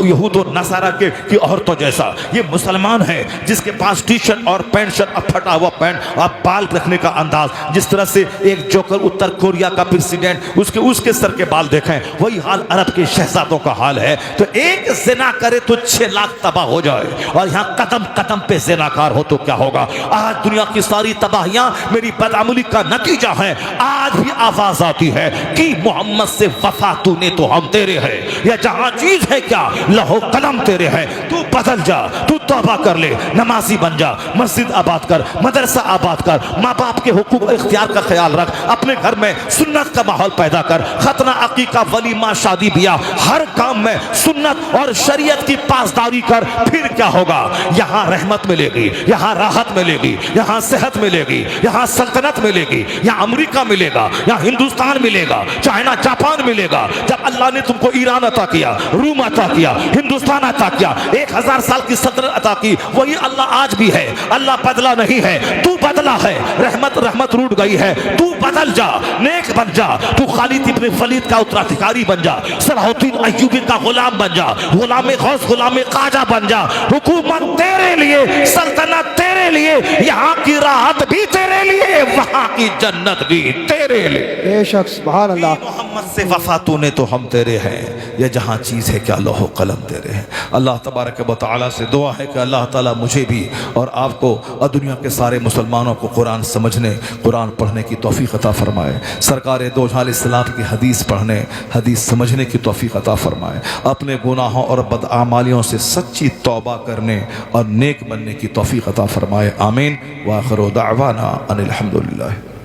यहूद और नसारा की औरतों जैसा, ये मुसलमान हैं जिसके पास टी शर्ट और पैंट शर्ट अब फटा हुआ पैंट और बाल रखने का अंदाज, जिस तरह से एक जोकर उत्तर कोरिया का प्रेसिडेंट उसके सर के बाल देखें, वही हाल अरब के शहजादों का हाल है। तो एक जिना करे तो 6 लाख तबाह हो जाए, और यहाँ कदम कदम पे जिनाकार हो तो क्या होगा। आज दुनिया की सारी तबाहियां मेरी बदअमली का नतीजा है। आज भी आवाज आती है कि मोहम्मद से वफा तूने तो हम तेरे है, या जहां चीज है क्या लहो कलम तेरे है। तू बदल जा, तू तौबा कर ले, नमाजी बन जा, मस्जिद आबाद कर, मदरसा आबाद कर, माँ बाप के हुकूक इख्तियार का ख्याल रख, अपने घर में सुन्नत का माहौल पैदा कर, खतना अकीका वलीमा शादी बियाह हर काम में सुन्नत और शरीयत की पासदारी कर। फिर क्या होगा, यहाँ रहमत मिलेगी, यहाँ राहत मिलेगी, यहाँ सेहत मिलेगी, यहाँ सल्तनत मिलेगी, यहाँ अमेरिका मिलेगा, यहाँ हिंदुस्तान मिलेगा, चाइना जापान मिलेगा। जब अल्लाह ने तुमको ईरान अता किया, रूम अता किया, हिंदुस्तान अता किया, 1000 साल की सल्तनत अता की, वही अल्लाह आज भी है। अल्लाह बदला नहीं है, तू बदला है। रहमत रूट गई है, तू बदल जा, नेक बन जा, तू खालिद इब्न वलीद का उत्तराधिकारी बन जा, सलाहुद्दीन अय्यूबी का गुलाम बन जा, गुलाम गौस गुलाम काजा बन जा। हुकूमत तेरे लिए, सल्तनत तेरे लिए, यहाँ की राहत भी तेरे लिए, वहाँ की जन्नत भी तेरे लिए। बेशक सुभान अल्लाह। मोहम्मद से वफा तूने तो हम तेरे हैं, ये जहाँ चीज़ है क्या लोहो कलम तेरे हैं। अल्लाह तबारक व तआला से दुआ है कि अल्लाह ताला मुझे भी और आपको और दुनिया के सारे मुसलमानों को कुरान समझने, कुरान पढ़ने की तौफीक अता फरमाए। सरकार दो जहां अलैहिस्सलाम की हदीस पढ़ने, हदीस समझने की तौफीक अता फरमाए। अपने गुनाहों और बदआमालियों से सच्ची तौबा करने और नेक बनने की तौफीक अता फरमाए। आमीन। व आखिर दावाना अनिल हम्दुलिल्लाह।